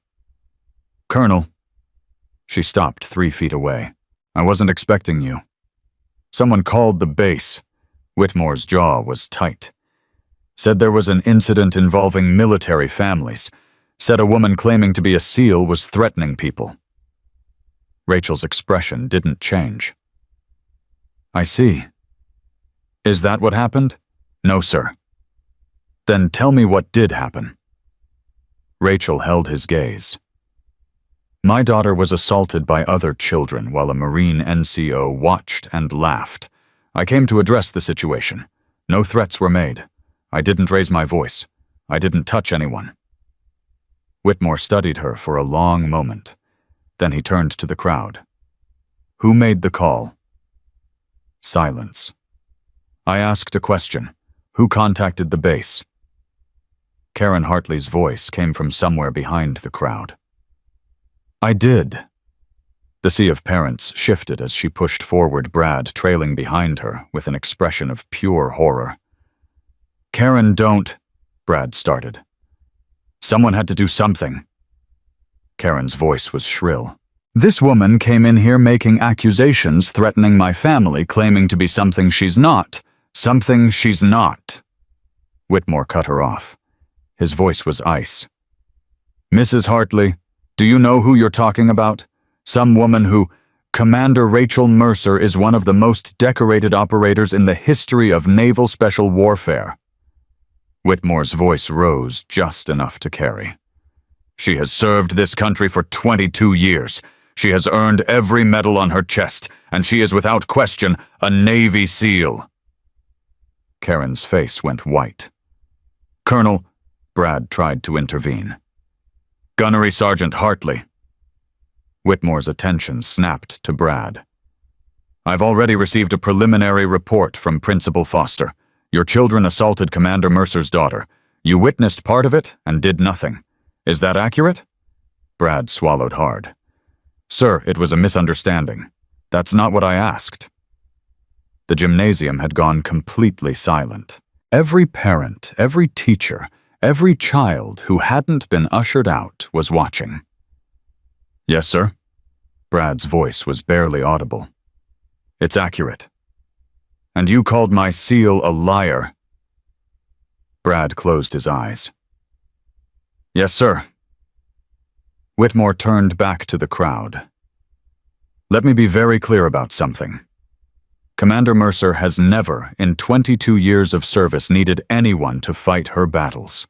"Colonel." She stopped 3 feet away. "I wasn't expecting you." "Someone called the base." Whitmore's jaw was tight. "Said there was an incident involving military families. Said a woman claiming to be a SEAL was threatening people." Rachel's expression didn't change. "I see. Is that what happened?" "No, sir." "Then tell me what did happen." Rachel held his gaze. "My daughter was assaulted by other children while a Marine NCO watched and laughed. I came to address the situation. No threats were made. I didn't raise my voice. I didn't touch anyone." Whitmore studied her for a long moment. Then he turned to the crowd. Who made the call? Silence. I asked a question. Who contacted the base? Karen Hartley's voice came from somewhere behind the crowd. I did. The sea of parents shifted as she pushed forward, Brad trailing behind her with an expression of pure horror. Karen, don't, Brad started. Someone had to do something. Karen's voice was shrill. This woman came in here making accusations, threatening my family, claiming to be something she's not. Something she's not. Whitmore cut her off. His voice was ice. Mrs. Hartley, do you know who you're talking about? Some woman who, Commander Rachel Mercer is one of the most decorated operators in the history of naval special warfare. Whitmore's voice rose just enough to carry. She has served this country for 22 years. She has earned every medal on her chest, and she is without question a Navy SEAL. Karen's face went white. Colonel, Brad tried to intervene. Gunnery Sergeant Hartley. Whitmore's attention snapped to Brad. I've already received a preliminary report from Principal Foster. Your children assaulted Commander Mercer's daughter. You witnessed part of it and did nothing. Is that accurate? Brad swallowed hard. Sir, it was a misunderstanding. That's not what I asked. The gymnasium had gone completely silent. Every parent, every teacher, every child who hadn't been ushered out was watching. Yes, sir. Brad's voice was barely audible. It's accurate. And you called my SEAL a liar. Brad closed his eyes. Yes, sir. Whitmore turned back to the crowd. Let me be very clear about something. Commander Mercer has never, in 22 years of service, needed anyone to fight her battles.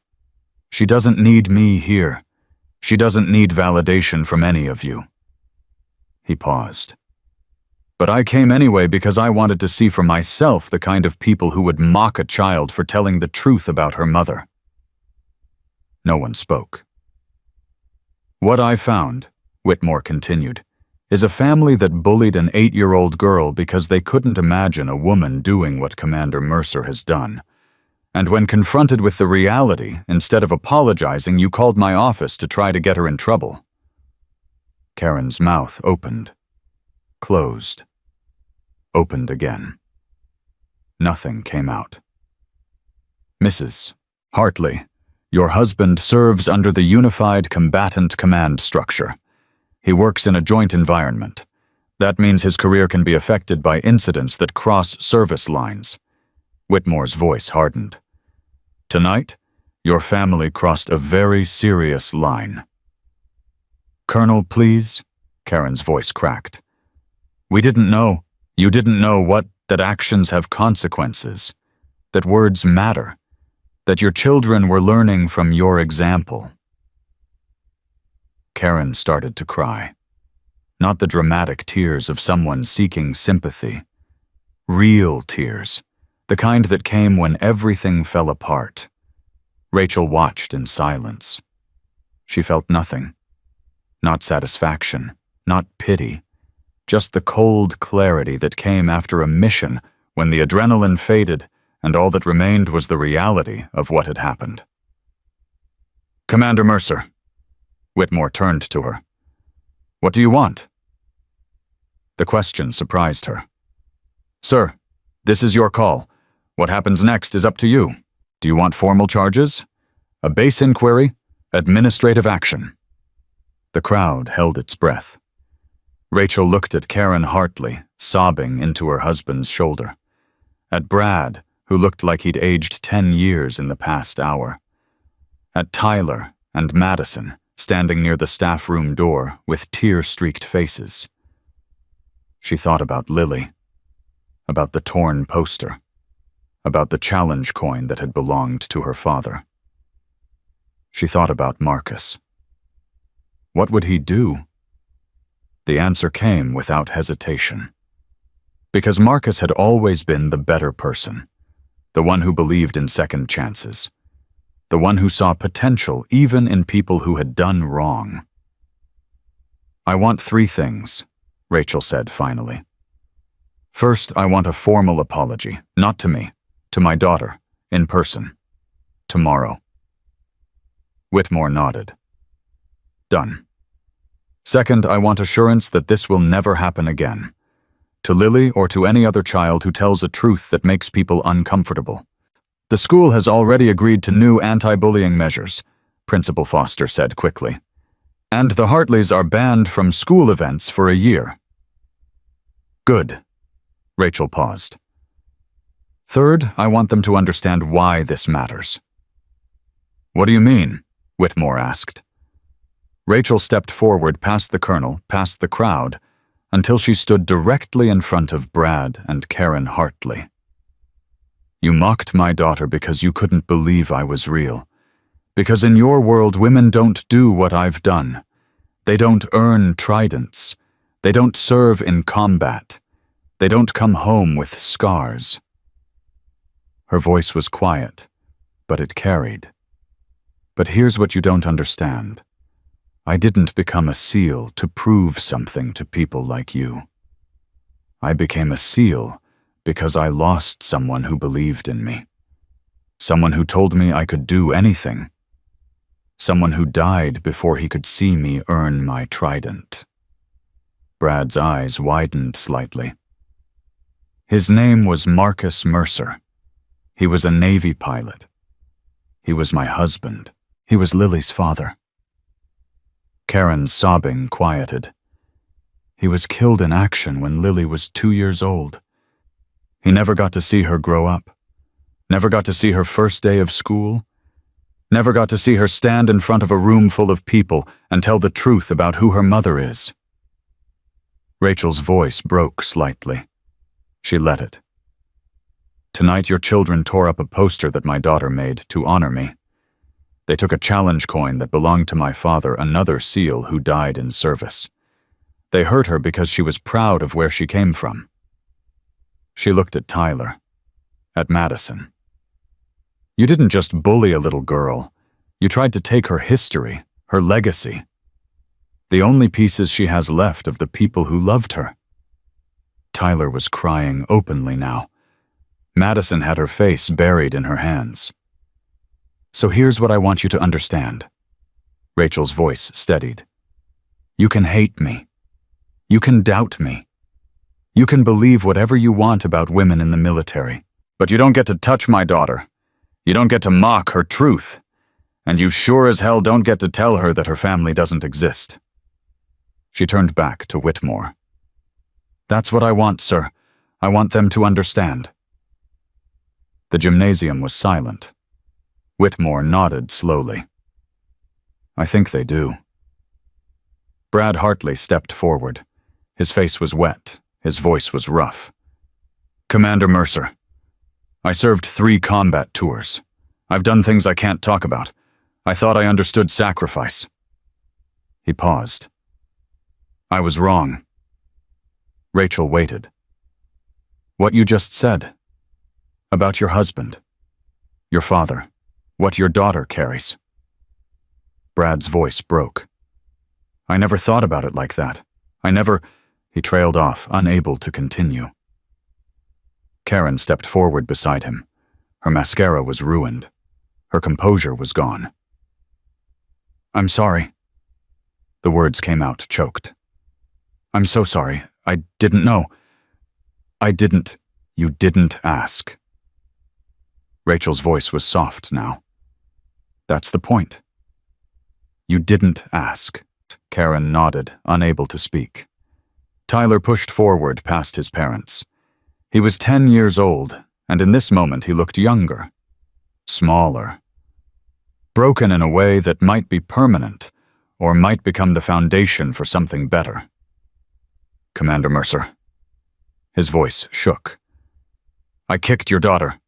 She doesn't need me here. She doesn't need validation from any of you. He paused. But I came anyway because I wanted to see for myself the kind of people who would mock a child for telling the truth about her mother. No one spoke. What I found, Whitmore continued, is a family that bullied an 8-year-old girl because they couldn't imagine a woman doing what Commander Mercer has done. And when confronted with the reality, instead of apologizing, you called my office to try to get her in trouble. Karen's mouth opened, closed, opened again. Nothing came out. Mrs. Hartley, your husband serves under the Unified Combatant Command structure. He works in a joint environment. That means his career can be affected by incidents that cross service lines. Whitmore's voice hardened. Tonight, your family crossed a very serious line. Colonel, please, Karen's voice cracked. We didn't know, you didn't know that actions have consequences, that words matter, that your children were learning from your example. Karen started to cry. Not the dramatic tears of someone seeking sympathy. Real tears, the kind that came when everything fell apart. Rachel watched in silence. She felt nothing. Not satisfaction, not pity, just the cold clarity that came after a mission when the adrenaline faded and all that remained was the reality of what had happened. Commander Mercer. Whitmore turned to her. What do you want? The question surprised her. Sir, this is your call. What happens next is up to you. Do you want formal charges? A base inquiry? Administrative action? The crowd held its breath. Rachel looked at Karen Hartley, sobbing into her husband's shoulder. At Brad, who looked like he'd aged 10 years in the past hour. At Tyler and Madison, standing near the staff room door with tear-streaked faces. She thought about Lily, about the torn poster, about the challenge coin that had belonged to her father. She thought about Marcus. What would he do? The answer came without hesitation. Because Marcus had always been the better person, the one who believed in second chances. the one who saw potential even in people who had done wrong. "I want 3 things," Rachel said finally. "First, I want a formal apology, not to me, to my daughter, in person. Tomorrow." Whitmore nodded. "Done. Second, I want assurance that this will never happen again. To Lily or to any other child who tells a truth that makes people uncomfortable. The school has already agreed to new anti-bullying measures," Principal Foster said quickly. "And the Hartleys are banned from school events for a year." "Good." Rachel paused. "Third, I want them to understand why this matters." "What do you mean?" Whitmore asked. Rachel stepped forward past the colonel, past the crowd, until she stood directly in front of Brad and Karen Hartley. "You mocked my daughter because you couldn't believe I was real. Because in your world, women don't do what I've done. They don't earn tridents. They don't serve in combat. They don't come home with scars." Her voice was quiet, but it carried. "But here's what you don't understand. I didn't become a SEAL to prove something to people like you. I became a SEAL because I lost someone who believed in me. Someone who told me I could do anything. Someone who died before he could see me earn my trident." Brad's eyes widened slightly. "His name was Marcus Mercer. He was a Navy pilot. He was my husband. He was Lily's father." Karen's sobbing quieted. "He was killed in action when Lily was 2 years old. He never got to see her grow up. Never got to see her first day of school. Never got to see her stand in front of a room full of people and tell the truth about who her mother is." Rachel's voice broke slightly. She let it. "Tonight your children tore up a poster that my daughter made to honor me. They took a challenge coin that belonged to my father, another SEAL who died in service. They hurt her because she was proud of where she came from." She looked at Tyler, at Madison. "You didn't just bully a little girl. You tried to take her history, her legacy. The only pieces she has left of the people who loved her." Tyler was crying openly now. Madison had her face buried in her hands. "So here's what I want you to understand." Rachel's voice steadied. "You can hate me. You can doubt me. You can believe whatever you want about women in the military. But you don't get to touch my daughter. You don't get to mock her truth. And you sure as hell don't get to tell her that her family doesn't exist." She turned back to Whitmore. "That's what I want, sir. I want them to understand." The gymnasium was silent. Whitmore nodded slowly. "I think they do." Brad Hartley stepped forward. His face was wet. His voice was rough. "Commander Mercer, I served 3 combat tours. I've done things I can't talk about. I thought I understood sacrifice." He paused. "I was wrong." Rachel waited. "What you just said. About your husband. Your father. What your daughter carries." Brad's voice broke. "I never thought about it like that. I never—" He trailed off, unable to continue. Karen stepped forward beside him. Her mascara was ruined. Her composure was gone. "I'm sorry." The words came out choked. "I'm so sorry. I didn't know. I didn't—" "You didn't ask." Rachel's voice was soft now. "That's the point. You didn't ask." Karen nodded, unable to speak. Tyler pushed forward past his parents. He was 10 years old, and in this moment he looked younger, smaller, broken in a way that might be permanent, or might become the foundation for something better. "Commander Mercer." His voice shook. "I kicked your daughter.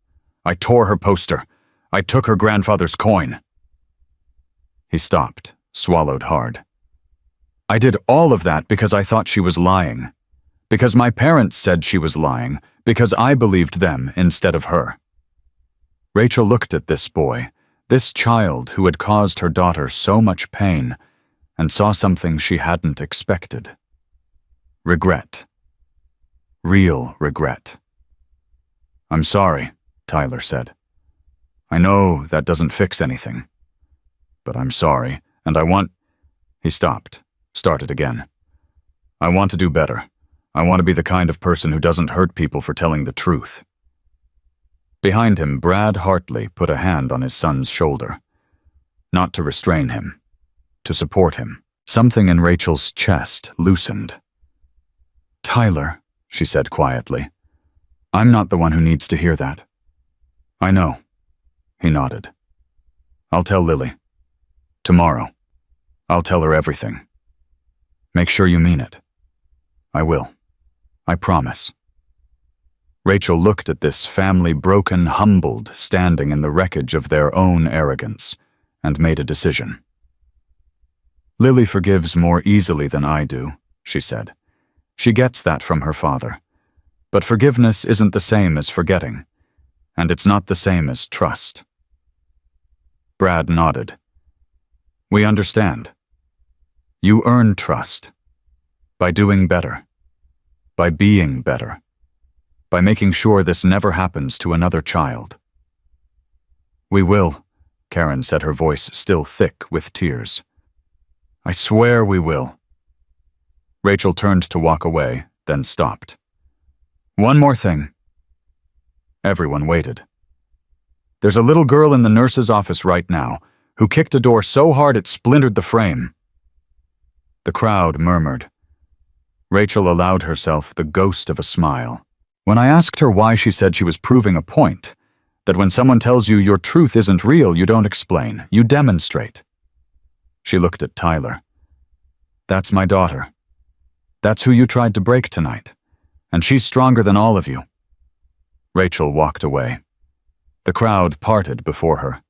I tore her poster. I took her grandfather's coin." He stopped, swallowed hard. "I did all of that because I thought she was lying. Because my parents said she was lying. Because I believed them instead of her." Rachel looked at this boy, This child who had caused her daughter so much pain and saw something she hadn't expected. Regret. Real regret. "I'm sorry," Tyler said. "I know that doesn't fix anything. But I'm sorry, and I want—" He stopped, started again. "I want to do better. I want to be the kind of person who doesn't hurt people for telling the truth." Behind him, Brad Hartley put a hand on his son's shoulder. Not to restrain him, to support him. Something in Rachel's chest loosened. "Tyler," she said quietly, "I'm not the one who needs to hear that." "I know," he nodded. "I'll tell Lily. Tomorrow. I'll tell her everything. Make sure you mean it." "I will. I promise." Rachel looked at this family broken, humbled, standing in the wreckage of their own arrogance, and made a decision. "Lily forgives more easily than I do," she said. "She gets that from her father. But forgiveness isn't the same as forgetting, and it's not the same as trust." Brad nodded. "We understand. You earn trust. By doing better. By being better. By making sure this never happens to another child." "We will," Karen said, her voice still thick with tears. "I swear we will." Rachel turned to walk away, then stopped. "One more thing." Everyone waited. "There's a little girl in the nurse's office right now who kicked a door so hard it splintered the frame." The crowd murmured. Rachel allowed herself the ghost of a smile. When I asked her why, she said she was proving a point, that when someone tells you your truth isn't real, you don't explain, you demonstrate. She looked at Tyler. "That's my daughter. That's who you tried to break tonight, and she's stronger than all of you." Rachel walked away. The crowd parted before her.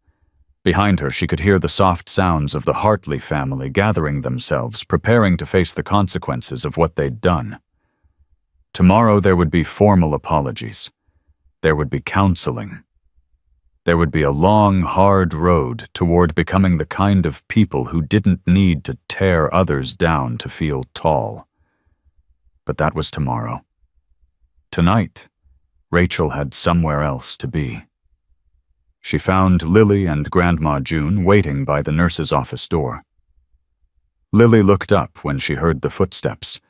Behind her, she could hear the soft sounds of the Hartley family gathering themselves, preparing to face the consequences of what they'd done. Tomorrow there would be formal apologies. There would be counseling. There would be a long, hard road toward becoming the kind of people who didn't need to tear others down to feel tall. But that was tomorrow. Tonight, Rachel had somewhere else to be. She found Lily and Grandma June waiting by the nurse's office door. Lily looked up when she heard the footsteps,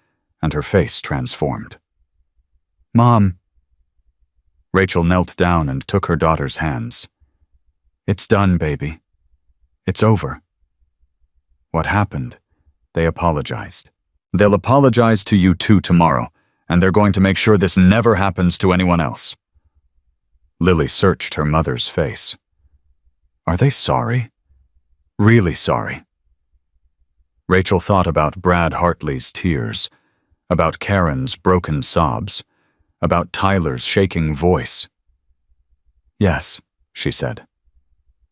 and her face transformed. "Mom." Rachel knelt down and took her daughter's hands. "It's done, baby. It's over." "What happened?" They apologized. "They'll apologize to you too tomorrow, and they're going to make sure this never happens to anyone else." Lily searched her mother's face. "Are they sorry? Really sorry?" Rachel thought about Brad Hartley's tears, about Karen's broken sobs, about Tyler's shaking voice. "Yes," she said.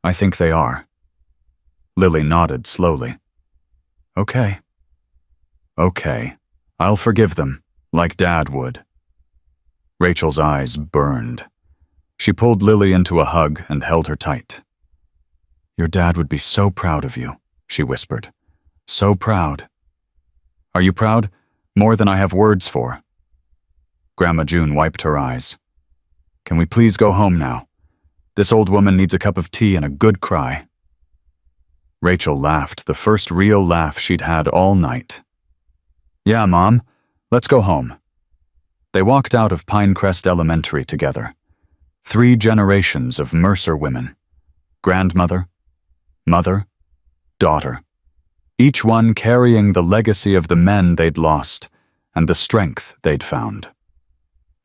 "I think they are." Lily nodded slowly. "Okay. Okay. I'll forgive them, like Dad would." Rachel's eyes burned. She pulled Lily into a hug and held her tight. "Your dad would be so proud of you," she whispered. "So proud." "Are you proud? More than I have words for." Grandma June wiped her eyes. "Can we please go home now? This old woman needs a cup of tea and a good cry." Rachel laughed, the first real laugh she'd had all night. "Yeah, Mom, let's go home." They walked out of Pinecrest Elementary together. 3 generations of Mercer women. Grandmother, mother, daughter. Each one carrying the legacy of the men they'd lost and the strength they'd found.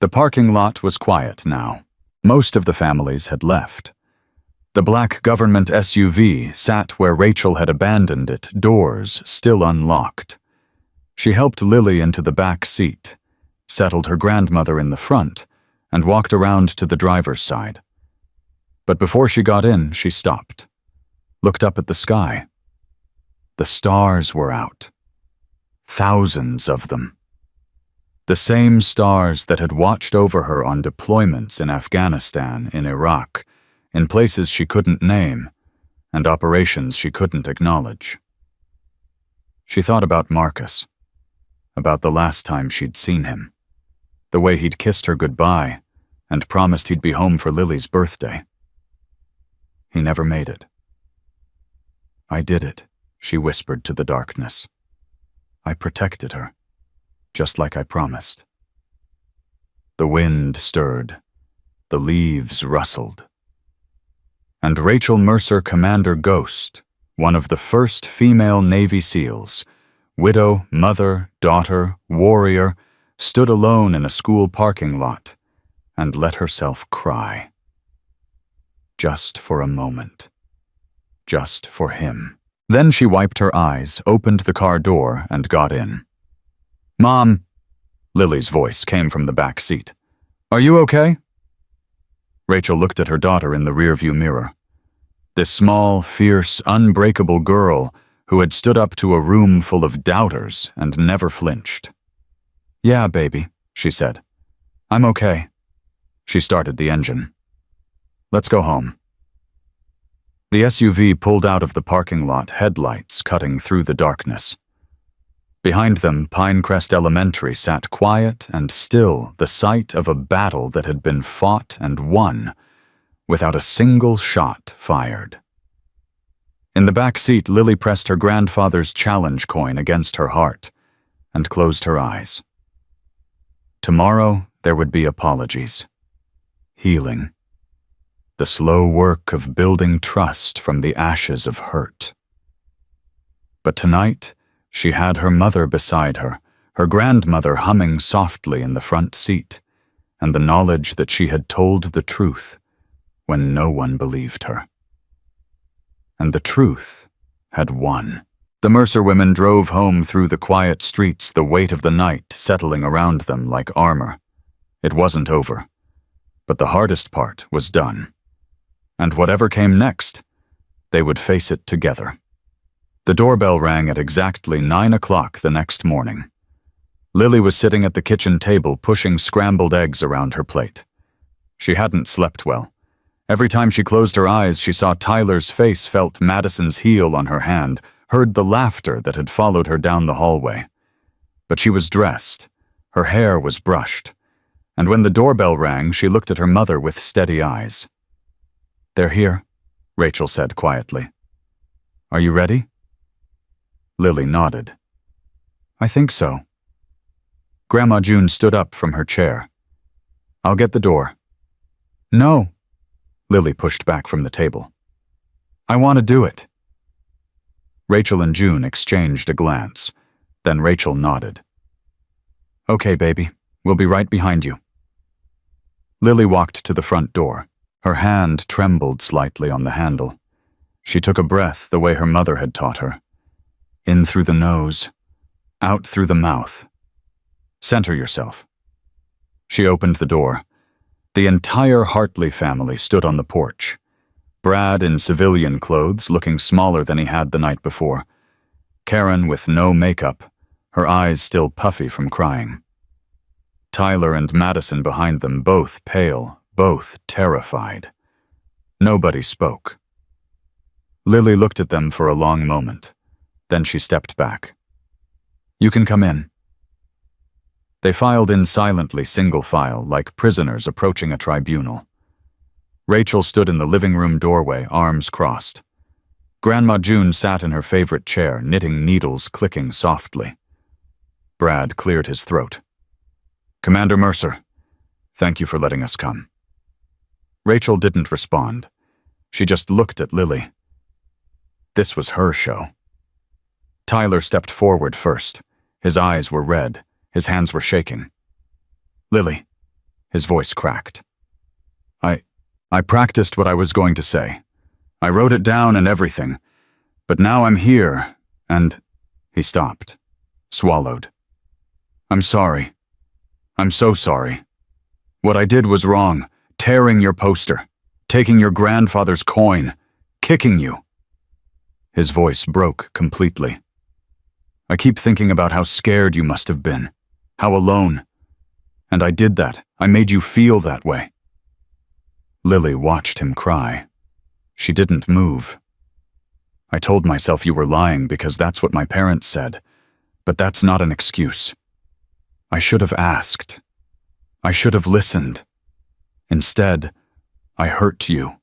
The parking lot was quiet now. Most of the families had left. The black government SUV sat where Rachel had abandoned it, doors still unlocked. She helped Lily into the back seat, settled her grandmother in the front, and walked around to the driver's side. But before she got in, she stopped, looked up at the sky. The stars were out. Thousands of them. The same stars that had watched over her on deployments in Afghanistan, in Iraq, in places she couldn't name, and operations she couldn't acknowledge. She thought about Marcus, about the last time she'd seen him, the way he'd kissed her goodbye and promised he'd be home for Lily's birthday. He never made it. "I did it," she whispered to the darkness. "I protected her, just like I promised." The wind stirred, the leaves rustled. And Rachel Mercer, Commander Ghost, one of the first female Navy SEALs, widow, mother, daughter, warrior, stood alone in a school parking lot and let herself cry. Just for a moment. Just for him. Then she wiped her eyes, opened the car door, and got in. "Mom," Lily's voice came from the back seat. "Are you okay?" Rachel looked at her daughter in the rearview mirror. This small, fierce, unbreakable girl who had stood up to a room full of doubters and never flinched. "Yeah, baby," she said. "I'm okay." She started the engine. "Let's go home." The SUV pulled out of the parking lot, headlights cutting through the darkness. Behind them, Pinecrest Elementary sat quiet and still, the site of a battle that had been fought and won, without a single shot fired. In the back seat, Lily pressed her grandfather's challenge coin against her heart and closed her eyes. Tomorrow, there would be apologies. Healing. The slow work of building trust from the ashes of hurt. But tonight, she had her mother beside her, her grandmother humming softly in the front seat, and the knowledge that she had told the truth when no one believed her. And the truth had won. The Mercer women drove home through the quiet streets, the weight of the night settling around them like armor. It wasn't over, but the hardest part was done. And whatever came next, they would face it together. The doorbell rang at exactly 9 o'clock the next morning. Lily was sitting at the kitchen table pushing scrambled eggs around her plate. She hadn't slept well. Every time she closed her eyes, she saw Tyler's face, felt Madison's heel on her hand, heard the laughter that had followed her down the hallway. But she was dressed. Her hair was brushed. And when the doorbell rang, she looked at her mother with steady eyes. "They're here," Rachel said quietly. "Are you ready?" Lily nodded. "I think so." Grandma June stood up from her chair. "I'll get the door." "No." Lily pushed back from the table. "I want to do it." Rachel and June exchanged a glance. Then Rachel nodded. "Okay, baby. We'll be right behind you." Lily walked to the front door. Her hand trembled slightly on the handle. She took a breath the way her mother had taught her. In through the nose, out through the mouth. Center yourself. She opened the door. The entire Hartley family stood on the porch. Brad in civilian clothes, looking smaller than he had the night before. Karen with no makeup, her eyes still puffy from crying. Tyler and Madison behind them, both pale, both terrified. Nobody spoke. Lily looked at them for a long moment. Then she stepped back. "You can come in." They filed in silently, single file, like prisoners approaching a tribunal. Rachel stood in the living room doorway, arms crossed. Grandma June sat in her favorite chair, knitting needles clicking softly. Brad cleared his throat. "Commander Mercer, thank you for letting us come." Rachel didn't respond. She just looked at Lily. This was her show. Tyler stepped forward first. His eyes were red. His hands were shaking. "Lily," his voice cracked. I practiced what I was going to say. I wrote it down and everything. But now I'm here, and—" He stopped, swallowed. "I'm sorry. I'm so sorry. What I did was wrong. Tearing your poster, taking your grandfather's coin, kicking you." His voice broke completely. "I keep thinking about how scared you must have been, how alone. And I did that. I made you feel that way." Lily watched him cry. She didn't move. I told myself you were lying because that's what my parents said, but that's not an excuse. I should have asked. I should have listened. Instead, I hurt you."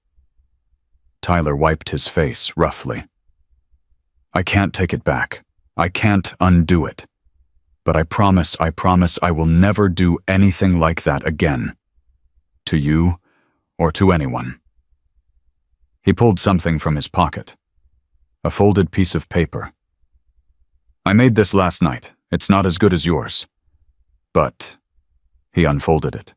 Tyler wiped his face roughly. "I can't take it back. I can't undo it. But I promise I will never do anything like that again. To you, or to anyone." He pulled something from his pocket. A folded piece of paper. "I made this last night. It's not as good as yours. But," he unfolded it.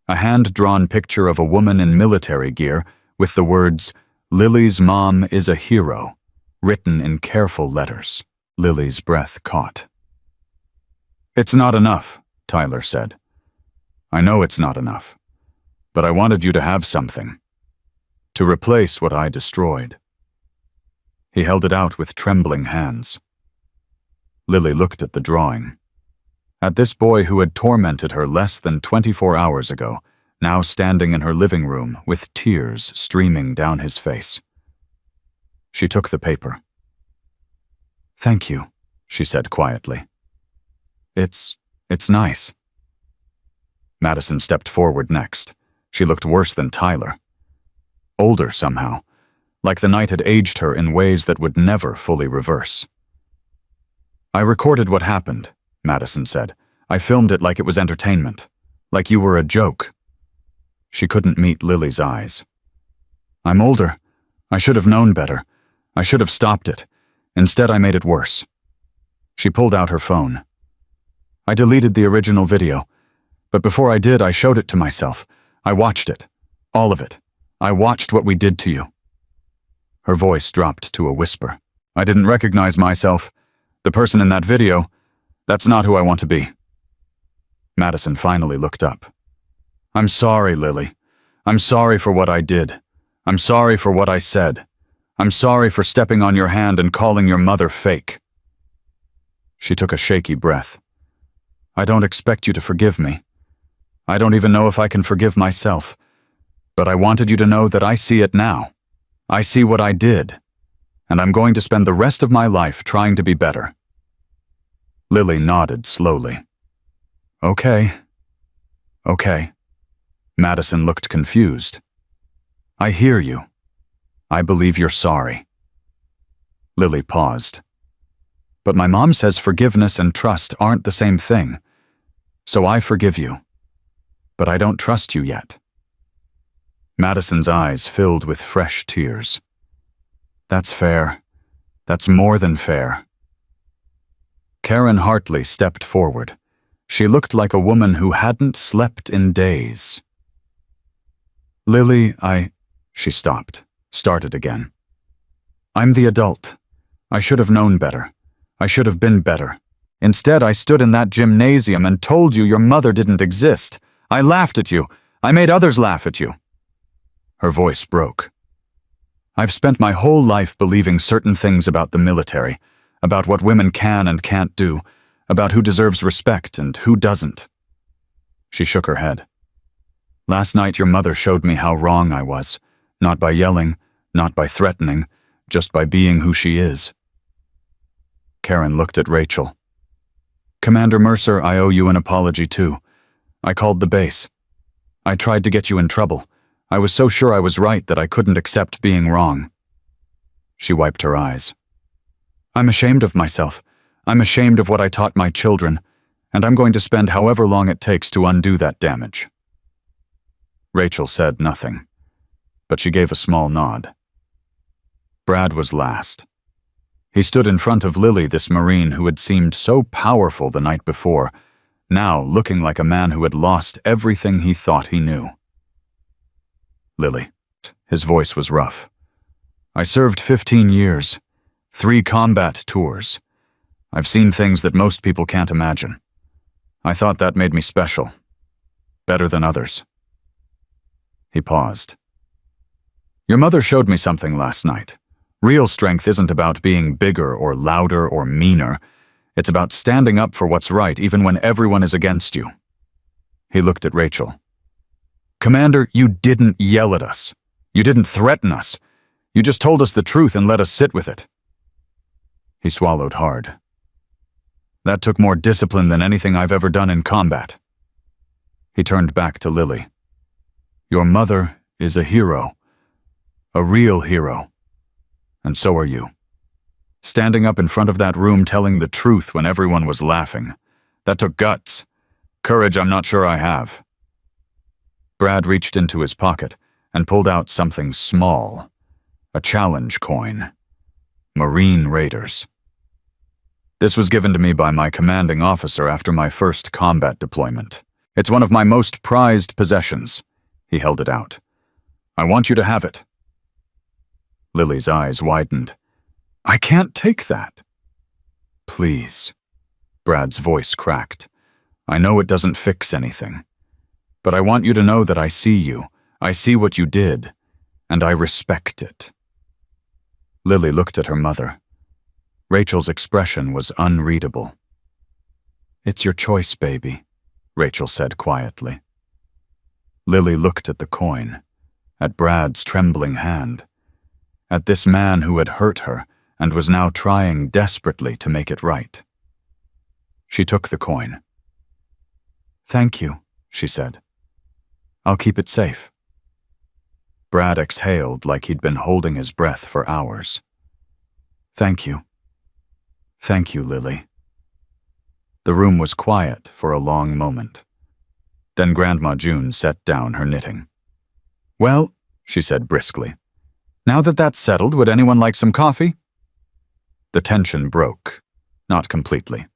A hand-drawn picture of a woman in military gear with the words, "Lily's mom is a hero," written in careful letters. Lily's breath caught. "It's not enough," Tyler said. "I know it's not enough, but I wanted you to have something. To replace what I destroyed." He held it out with trembling hands. Lily looked at the drawing. At this boy who had tormented her less than 24 hours ago, now standing in her living room with tears streaming down his face. She took the paper. "Thank you," she said quietly. It's nice." Madison stepped forward next. She looked worse than Tyler. Older somehow, like the night had aged her in ways that would never fully reverse. "I recorded what happened," Madison said. "I filmed it like it was entertainment, like you were a joke." She couldn't meet Lily's eyes. "I'm older. I should have known better. I should have stopped it. Instead, I made it worse." She pulled out her phone. "I deleted the original video, but before I did, I showed it to myself. I watched it. All of it. I watched what we did to you." Her voice dropped to a whisper. "I didn't recognize myself. The person in that video, that's not who I want to be." Madison finally looked up. "I'm sorry, Lily. I'm sorry for what I did. I'm sorry for what I said. I'm sorry for stepping on your hand and calling your mother fake." She took a shaky breath. "I don't expect you to forgive me. I don't even know if I can forgive myself. But I wanted you to know that I see it now. I see what I did. And I'm going to spend the rest of my life trying to be better." Lily nodded slowly. Okay. Madison looked confused. "I hear you. I believe you're sorry." Lily paused. "But my mom says forgiveness and trust aren't the same thing. So I forgive you. But I don't trust you yet." Madison's eyes filled with fresh tears. "That's fair. That's more than fair." Karen Hartley stepped forward. She looked like a woman who hadn't slept in days. "Lily, She stopped, started again. "I'm the adult. I should have known better. I should have been better. Instead, I stood in that gymnasium and told you your mother didn't exist. I laughed at you. I made others laugh at you." Her voice broke. "I've spent my whole life believing certain things about the military, about what women can and can't do, about who deserves respect and who doesn't." She shook her head. "Last night your mother showed me how wrong I was, not by yelling, not by threatening, just by being who she is." Karen looked at Rachel. "Commander Mercer, I owe you an apology too. I called the base. I tried to get you in trouble. I was so sure I was right that I couldn't accept being wrong." She wiped her eyes. "I'm ashamed of myself. I'm ashamed of what I taught my children, and I'm going to spend however long it takes to undo that damage." Rachel said nothing, but she gave a small nod. Brad was last. He stood in front of Lily, this Marine who had seemed so powerful the night before, now looking like a man who had lost everything he thought he knew. "Lily," his voice was rough. "I served 15 years, 3 combat tours. I've seen things that most people can't imagine. I thought that made me special, better than others." He paused. "Your mother showed me something last night. Real strength isn't about being bigger or louder or meaner. It's about standing up for what's right even when everyone is against you." He looked at Rachel. "Commander, you didn't yell at us. You didn't threaten us. You just told us the truth and let us sit with it." He swallowed hard. "That took more discipline than anything I've ever done in combat." He turned back to Lily. "Your mother is a hero. A real hero. And so are you. Standing up in front of that room telling the truth when everyone was laughing. That took guts. Courage I'm not sure I have." Brad reached into his pocket and pulled out something small. A challenge coin. Marine Raiders. "This was given to me by my commanding officer after my first combat deployment. It's one of my most prized possessions." He held it out. "I want you to have it." Lily's eyes widened. "I can't take that." "Please." Brad's voice cracked. "I know it doesn't fix anything. But I want you to know that I see you. I see what you did. And I respect it." Lily looked at her mother. Rachel's expression was unreadable. "It's your choice, baby," Rachel said quietly. Lily looked at the coin, at Brad's trembling hand, at this man who had hurt her and was now trying desperately to make it right. She took the coin. "Thank you," she said. "I'll keep it safe." Brad exhaled like he'd been holding his breath for hours. "Thank you. Thank you, Lily." The room was quiet for a long moment. Then Grandma June set down her knitting. "Well," she said briskly, "now that that's settled, would anyone like some coffee?" The tension broke. Not completely,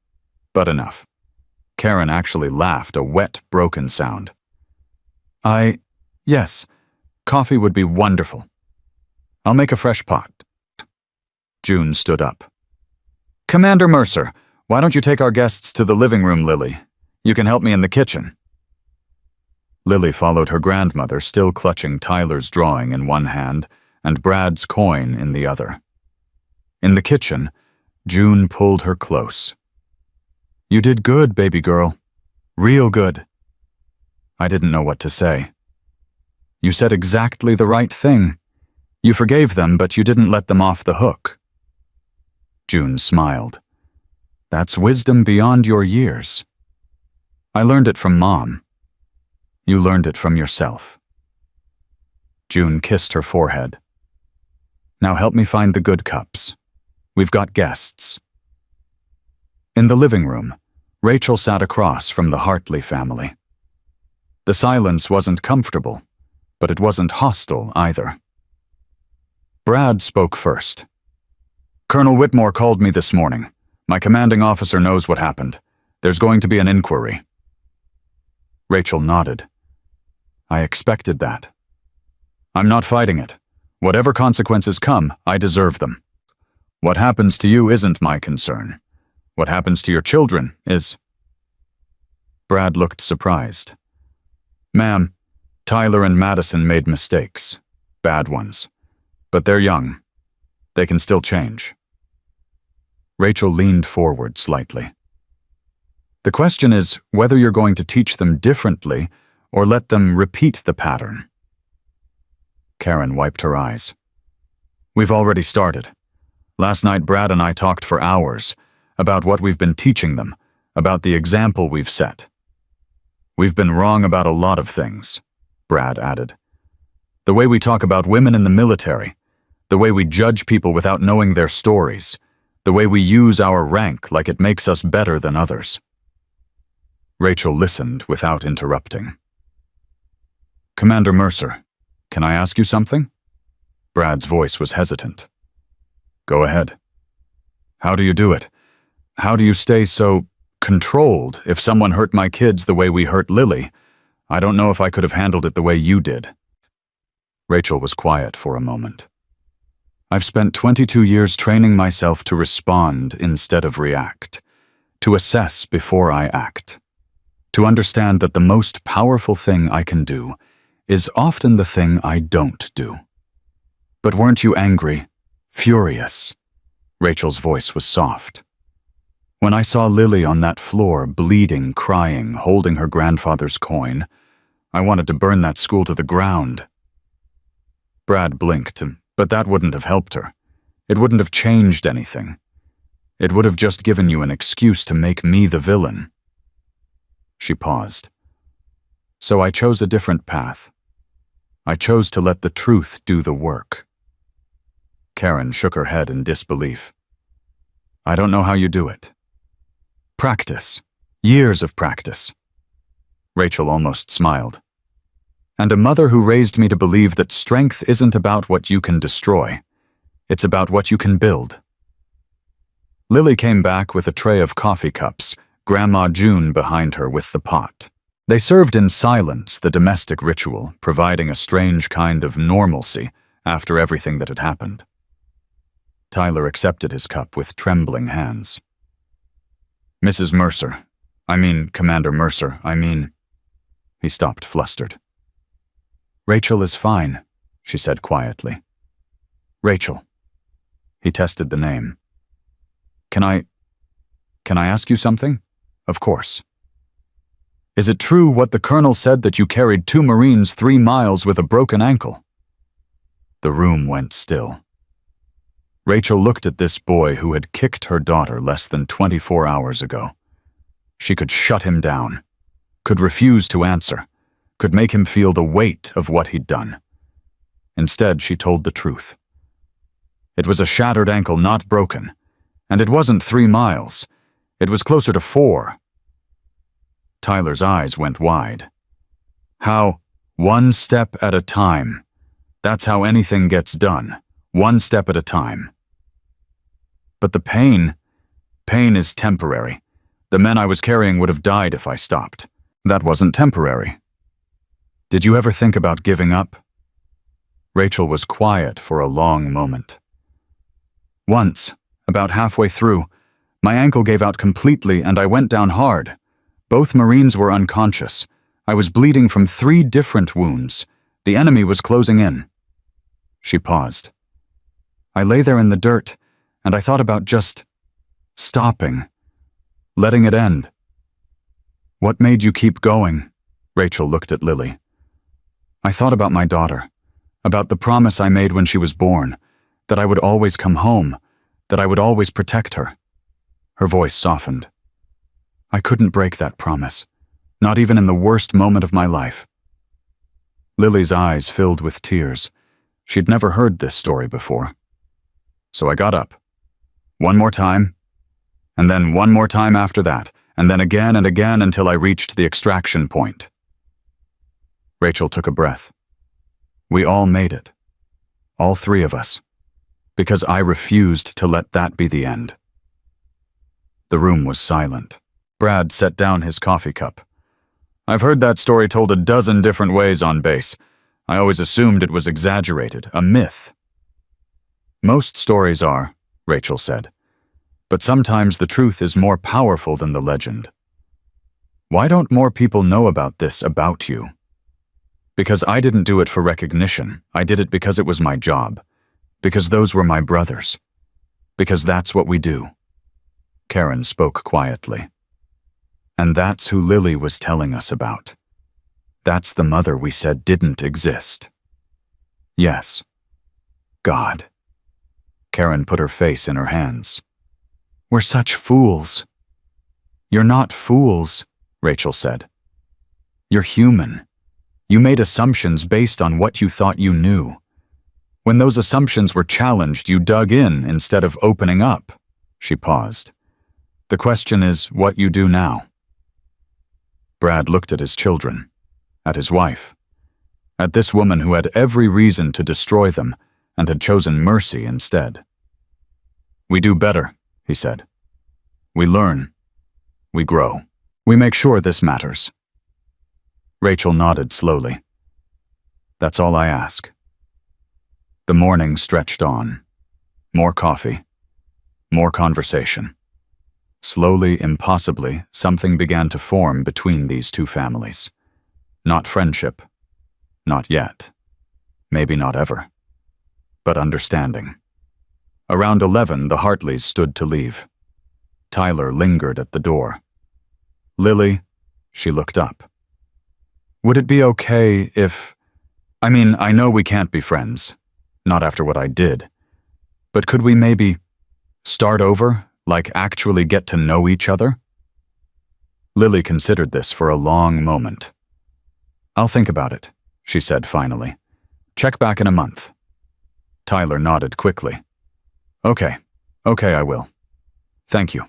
but enough. Karen actually laughed, a wet, broken sound. Yes, coffee would be wonderful. I'll make a fresh pot." June stood up. "Commander Mercer, why don't you take our guests to the living room, Lily? You can help me in the kitchen." Lily followed her grandmother, still clutching Tyler's drawing in one hand and Brad's coin in the other. In the kitchen, June pulled her close. "You did good, baby girl. Real good." I didn't know what to say. "You said exactly the right thing. You forgave them, but you didn't let them off the hook." June smiled. "That's wisdom beyond your years. I learned it from Mom. You learned it from yourself." June kissed her forehead. "Now help me find the good cups. We've got guests." In the living room, Rachel sat across from the Hartley family. The silence wasn't comfortable, but it wasn't hostile either. Brad spoke first. "Colonel Whitmore called me this morning. My commanding officer knows what happened. There's going to be an inquiry." Rachel nodded. "I expected that. I'm not fighting it. Whatever consequences come, I deserve them. What happens to you isn't my concern. What happens to your children is—" Brad looked surprised. "Ma'am, Tyler and Madison made mistakes. Bad ones. But they're young. They can still change." Rachel leaned forward slightly. "The question is whether you're going to teach them differently or let them repeat the pattern." Karen wiped her eyes. "We've already started. Last night Brad and I talked for hours about what we've been teaching them, about the example we've set. We've been wrong about a lot of things," Brad added. "The way we talk about women in the military, the way we judge people without knowing their stories, the way we use our rank like it makes us better than others." Rachel listened without interrupting. "Commander Mercer, can I ask you something?" Brad's voice was hesitant. "Go ahead." "How do you do it? How do you stay so controlled if someone hurt my kids the way we hurt Lily? I don't know if I could have handled it the way you did." Rachel was quiet for a moment. "I've spent 22 years training myself to respond instead of react, to assess before I act, to understand that the most powerful thing I can do is often the thing I don't do." "But weren't you angry, furious?" Rachel's voice was soft. "When I saw Lily on that floor, bleeding, crying, holding her grandfather's coin, I wanted to burn that school to the ground." Brad blinked, But that wouldn't have helped her. It wouldn't have changed anything. It would have just given you an excuse to make me the villain. She paused. So I chose a different path. I chose to let the truth do the work. Karen shook her head in disbelief. I don't know how you do it. Practice. Years of practice. Rachel almost smiled. And a mother who raised me to believe that strength isn't about what you can destroy. It's about what you can build. Lily came back with a tray of coffee cups, Grandma June behind her with the pot. They served in silence the domestic ritual, providing a strange kind of normalcy after everything that had happened. Tyler accepted his cup with trembling hands. Mrs. Mercer, Commander Mercer, He stopped, flustered. Rachel is fine, she said quietly. Rachel. He tested the name. Can I ask you something? Of course. Is it true what the colonel said that you carried 2 Marines 3 miles with a broken ankle? The room went still. Rachel looked at this boy who had kicked her daughter less than 24 hours ago. She could shut him down, could refuse to answer, could make him feel the weight of what he'd done. Instead, she told the truth. It was a shattered ankle, not broken, and it wasn't 3 miles. It was closer to 4. Tyler's eyes went wide. How? 1 step at a time. That's how anything gets done. 1 step at a time. But the pain is temporary. The men I was carrying would have died if I stopped. That wasn't temporary. Did you ever think about giving up? Rachel was quiet for a long moment. Once, about halfway through, my ankle gave out completely and I went down hard. Both Marines were unconscious. I was bleeding from 3 different wounds. The enemy was closing in. She paused. I lay there in the dirt, and I thought about just stopping, letting it end. What made you keep going? Rachel looked at Lily. I thought about my daughter, about the promise I made when she was born, that I would always come home, that I would always protect her. Her voice softened. I couldn't break that promise, not even in the worst moment of my life. Lily's eyes filled with tears. She'd never heard this story before. So I got up. 1 more time, and then 1 more time after that, and then again and again until I reached the extraction point. Rachel took a breath. We all made it. All 3 of us. Because I refused to let that be the end. The room was silent. Brad set down his coffee cup. I've heard that story told a dozen different ways on base. I always assumed it was exaggerated, a myth. Most stories are, Rachel said, but sometimes the truth is more powerful than the legend. Why don't more people know about this about you? Because I didn't do it for recognition. I did it because it was my job. Because those were my brothers. Because that's what we do. Karen spoke quietly. And that's who Lily was telling us about. That's the mother we said didn't exist. Yes. God. Karen put her face in her hands. We're such fools. You're not fools, Rachel said. You're human. You made assumptions based on what you thought you knew. When those assumptions were challenged, you dug in instead of opening up. She paused. The question is what you do now. Brad looked at his children, at his wife, at this woman who had every reason to destroy them and had chosen mercy instead. We do better, he said. We learn. We grow. We make sure this matters. Rachel nodded slowly. That's all I ask. The morning stretched on. More coffee. More conversation. Slowly, impossibly, something began to form between these 2 families. Not friendship. Not yet. Maybe not ever. But understanding. Around 11, the Hartleys stood to leave. Tyler lingered at the door. Lily, she looked up. Would it be okay if... I know we can't be friends. not after what I did. But could we maybe start over, like actually get to know each other? Lily considered this for a long moment. I'll think about it, she said finally. Check back in a month. Tyler nodded quickly. Okay, I will. Thank you.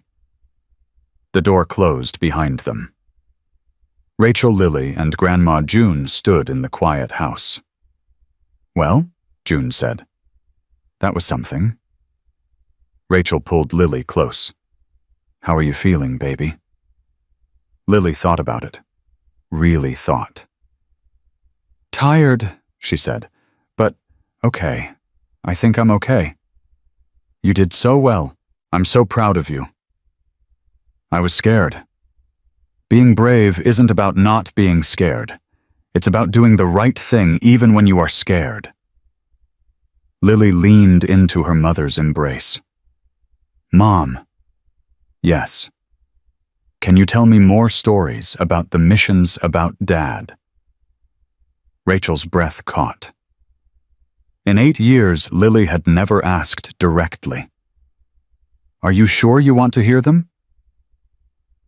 The door closed behind them. Rachel, Lily, and Grandma June stood in the quiet house. Well, June said. That was something. Rachel pulled Lily close. How are you feeling, baby? Lily thought about it. Really thought. Tired, she said, but okay. I think I'm okay. You did so well. I'm so proud of you. I was scared. Being brave isn't about not being scared. It's about doing the right thing even when you are scared. Lily leaned into her mother's embrace. Mom. Yes. Can you tell me more stories about the missions about Dad? Rachel's breath caught. In 8 years, Lily had never asked directly. Are you sure you want to hear them?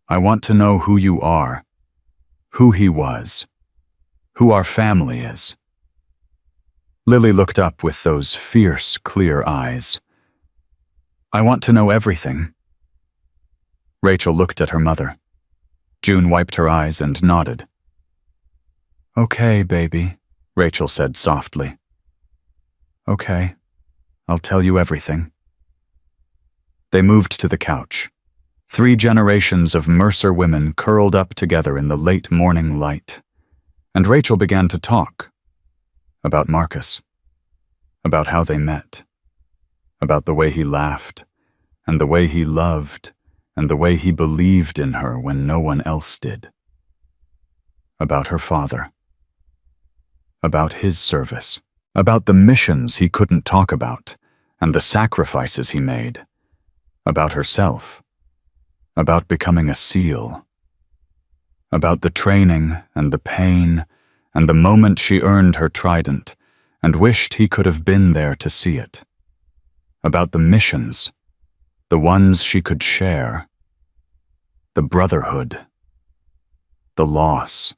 I want to know who you are, who he was, who our family is. Lily looked up with those fierce, clear eyes. I want to know everything. Rachel looked at her mother. June wiped her eyes and nodded. Okay, baby, Rachel said softly. Okay, I'll tell you everything. They moved to the couch. 3 generations of Mercer women curled up together in the late morning light, and Rachel began to talk. About Marcus. About how they met. About the way he laughed, and the way he loved, and the way he believed in her when no one else did. About her father. About his service. About the missions he couldn't talk about, and the sacrifices he made. About herself. About becoming a SEAL. About the training and the pain and the moment she earned her trident and wished he could have been there to see it. About the missions, the ones she could share. The brotherhood. The loss.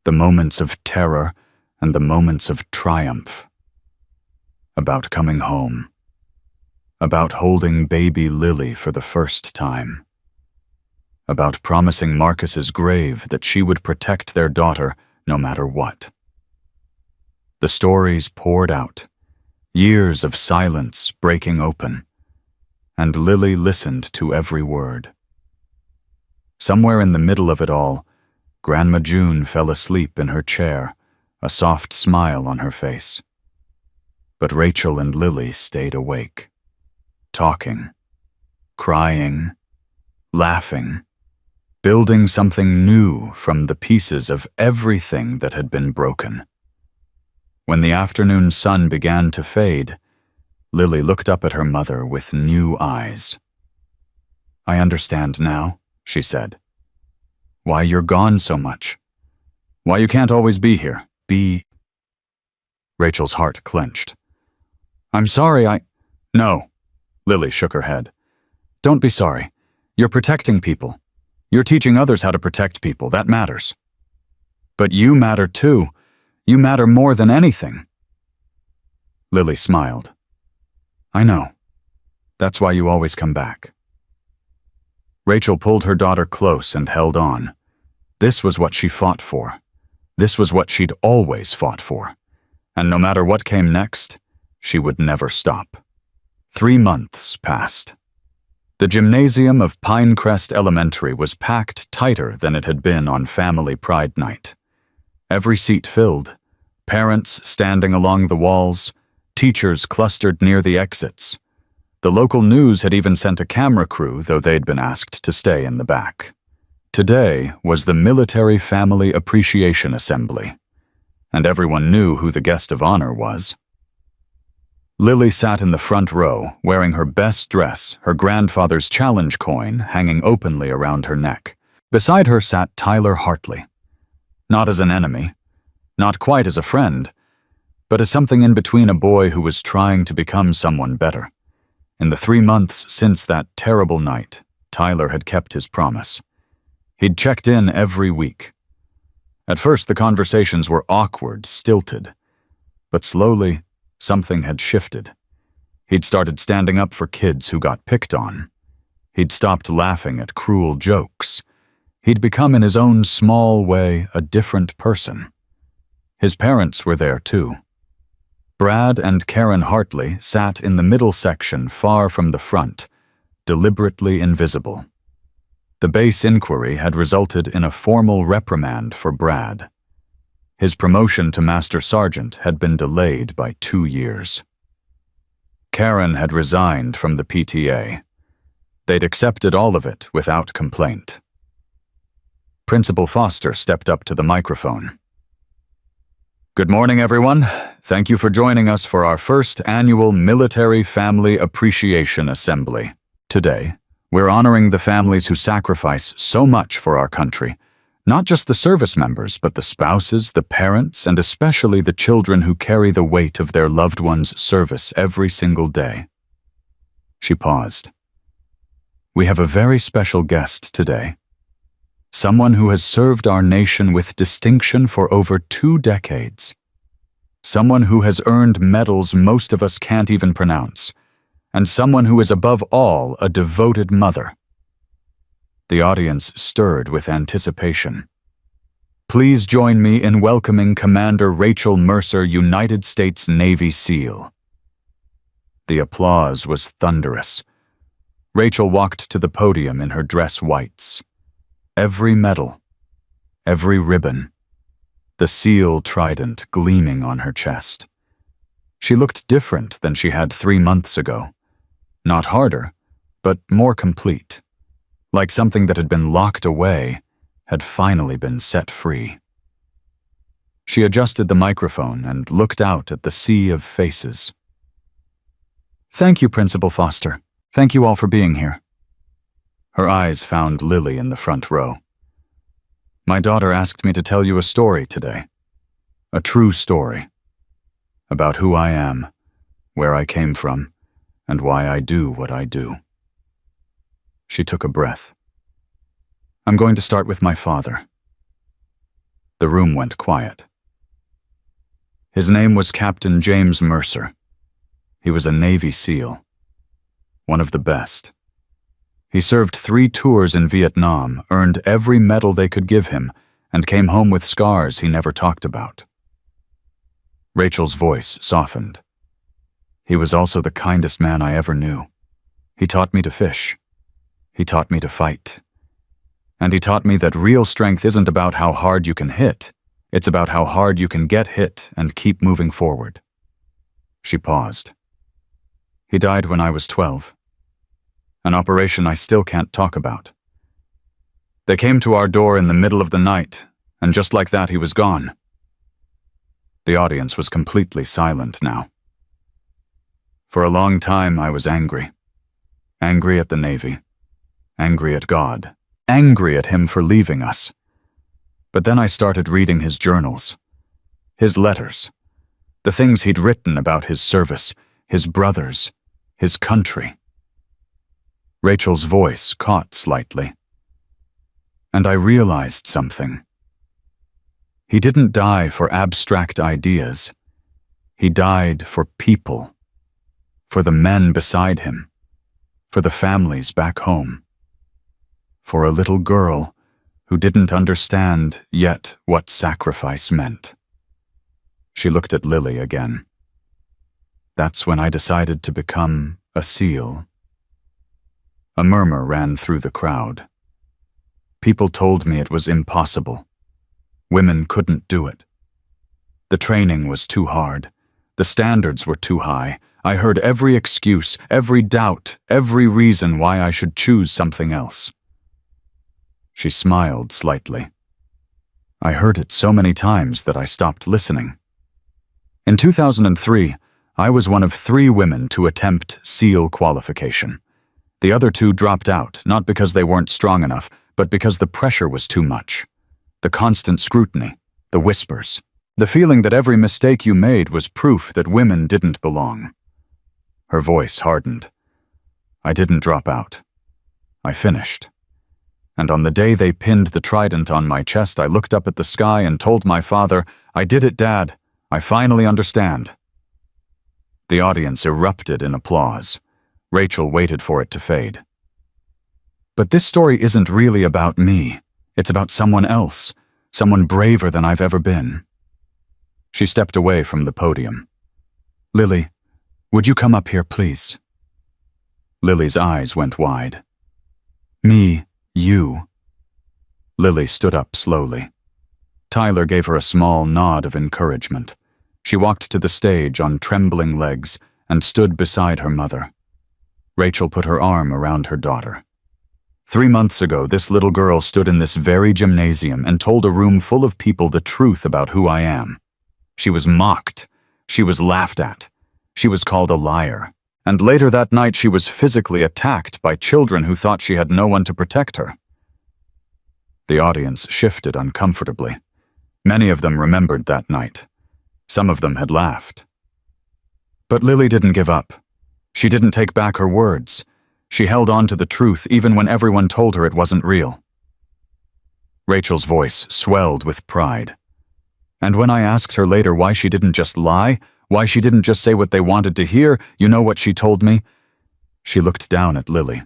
The moments of terror and the moments of triumph. About coming home. About holding baby Lily for the first time. About promising Marcus's grave that she would protect their daughter no matter what. The stories poured out, years of silence breaking open, and Lily listened to every word. Somewhere in the middle of it all, Grandma June fell asleep in her chair, a soft smile on her face. But Rachel and Lily stayed awake. Talking, crying, laughing, building something new from the pieces of everything that had been broken. When the afternoon sun began to fade, Lily looked up at her mother with new eyes. I understand now, she said. Why you're gone so much. Why you can't always be here. Rachel's heart clenched. I'm sorry, No. Lily shook her head. Don't be sorry. You're protecting people. You're teaching others how to protect people. That matters. But you matter too. You matter more than anything. Lily smiled. I know. That's why you always come back. Rachel pulled her daughter close and held on. This was what she fought for. This was what she'd always fought for. And no matter what came next, she would never stop. 3 months passed. The gymnasium of Pinecrest Elementary was packed tighter than it had been on Family Pride Night. Every seat filled, parents standing along the walls, teachers clustered near the exits. The local news had even sent a camera crew, though they'd been asked to stay in the back. Today was the Military Family Appreciation Assembly, and everyone knew who the guest of honor was. Lily sat in the front row, wearing her best dress, her grandfather's challenge coin hanging openly around her neck. Beside her sat Tyler Hartley. Not as an enemy, not quite as a friend, but as something in between a boy who was trying to become someone better. In the 3 months since that terrible night, Tyler had kept his promise. He'd checked in every week. At first, the conversations were awkward, stilted. But slowly, something had shifted. He'd started standing up for kids who got picked on. He'd stopped laughing at cruel jokes. He'd become, in his own small way, a different person. His parents were there, too. Brad and Karen Hartley sat in the middle section far from the front, deliberately invisible. The base inquiry had resulted in a formal reprimand for Brad. His promotion to Master Sergeant had been delayed by 2 years. Karen had resigned from the PTA. They'd accepted all of it without complaint. Principal Foster stepped up to the microphone. "Good morning, everyone. Thank you for joining us for our first annual Military Family Appreciation Assembly. Today, we're honoring the families who sacrifice so much for our country. Not just the service members, but the spouses, the parents, and especially the children who carry the weight of their loved one's service every single day." She paused. "We have a very special guest today. Someone who has served our nation with distinction for over 2 decades. Someone who has earned medals most of us can't even pronounce. And someone who is above all a devoted mother." The audience stirred with anticipation. "Please join me in welcoming Commander Rachel Mercer, United States Navy SEAL." The applause was thunderous. Rachel walked to the podium in her dress whites. Every medal, every ribbon, the SEAL trident gleaming on her chest. She looked different than she had 3 months ago. Not harder, but more complete. Like something that had been locked away had finally been set free. She adjusted the microphone and looked out at the sea of faces. "Thank you, Principal Foster. Thank you all for being here." Her eyes found Lily in the front row. "My daughter asked me to tell you a story today. A true story. About who I am, where I came from, and why I do what I do." She took a breath. "I'm going to start with my father." The room went quiet. His name was Captain James Mercer. He was a Navy SEAL. One of the best. He served 3 tours in Vietnam, earned every medal they could give him, and came home with scars he never talked about. Rachel's voice softened. "He was also the kindest man I ever knew. He taught me to fish. He taught me to fight. And he taught me that real strength isn't about how hard you can hit. It's about how hard you can get hit and keep moving forward." She paused. "He died when I was 12. An operation I still can't talk about. They came to our door in the middle of the night, and just like that he was gone." The audience was completely silent now. For a long time I was angry. Angry at the Navy. Angry at God. Angry at him for leaving us. But then I started reading his journals. His letters. The things he'd written about his service, his brothers, his country. Rachel's voice caught slightly. And I realized something. He didn't die for abstract ideas. He died for people. For the men beside him. For the families back home. For a little girl who didn't understand yet what sacrifice meant. She looked at Lily again. "That's when I decided to become a SEAL." A murmur ran through the crowd. People told me it was impossible. Women couldn't do it. The training was too hard. The standards were too high. I heard every excuse, every doubt, every reason why I should choose something else. She smiled slightly. I heard it so many times that I stopped listening. In 2003, I was one of 3 women to attempt SEAL qualification. The other 2 dropped out, not because they weren't strong enough, but because the pressure was too much. The constant scrutiny, the whispers, The feeling that every mistake you made was proof that women didn't belong. Her voice hardened. I didn't drop out. I finished. And on the day they pinned the trident on my chest, I looked up at the sky and told my father, "I did it, Dad. I finally understand." The audience erupted in applause. Rachel waited for it to fade. But this story isn't really about me. It's about someone else, someone braver than I've ever been. She stepped away from the podium. "Lily, would you come up here, please?" Lily's eyes went wide. "Me, you." Lily stood up slowly. Tyler gave her a small nod of encouragement. She walked to the stage on trembling legs and stood beside her mother. Rachel put her arm around her daughter. 3 months ago, this little girl stood in this very gymnasium and told a room full of people the truth about who I am. She was mocked. She was laughed at. She was called a liar. And later that night, she was physically attacked by children who thought she had no one to protect her. The audience shifted uncomfortably. Many of them remembered that night. Some of them had laughed. But Lily didn't give up. She didn't take back her words. She held on to the truth even when everyone told her it wasn't real. Rachel's voice swelled with pride. And when I asked her later why she didn't just lie, why she didn't just say what they wanted to hear, you know what she told me? She looked down at Lily.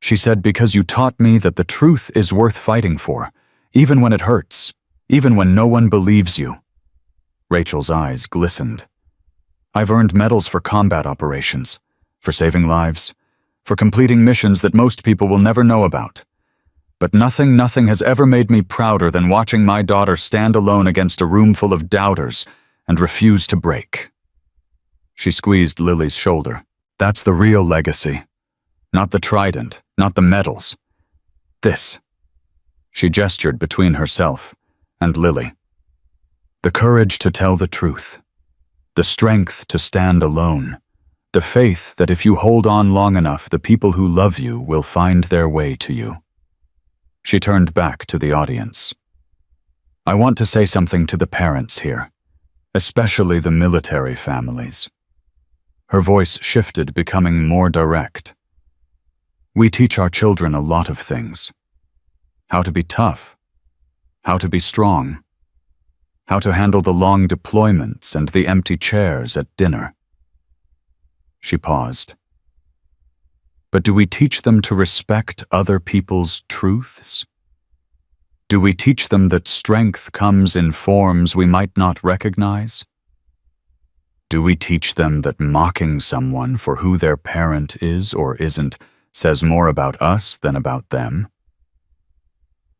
She said, "Because you taught me that the truth is worth fighting for, even when it hurts, even when no one believes you." Rachel's eyes glistened. "I've earned medals for combat operations, for saving lives, for completing missions that most people will never know about. But nothing has ever made me prouder than watching my daughter stand alone against a room full of doubters and refuse to break." She squeezed Lily's shoulder. "That's the real legacy. Not the trident, not the medals. This." She gestured between herself and Lily. "The courage to tell the truth. The strength to stand alone. The faith that if you hold on long enough, the people who love you will find their way to you." She turned back to the audience. "I want to say something to the parents here, especially the military families." Her voice shifted, becoming more direct. "We teach our children a lot of things. How to be tough. How to be strong. How to handle the long deployments and the empty chairs at dinner." She paused. "But do we teach them to respect other people's truths? Do we teach them that strength comes in forms we might not recognize? Do we teach them that mocking someone for who their parent is or isn't says more about us than about them?"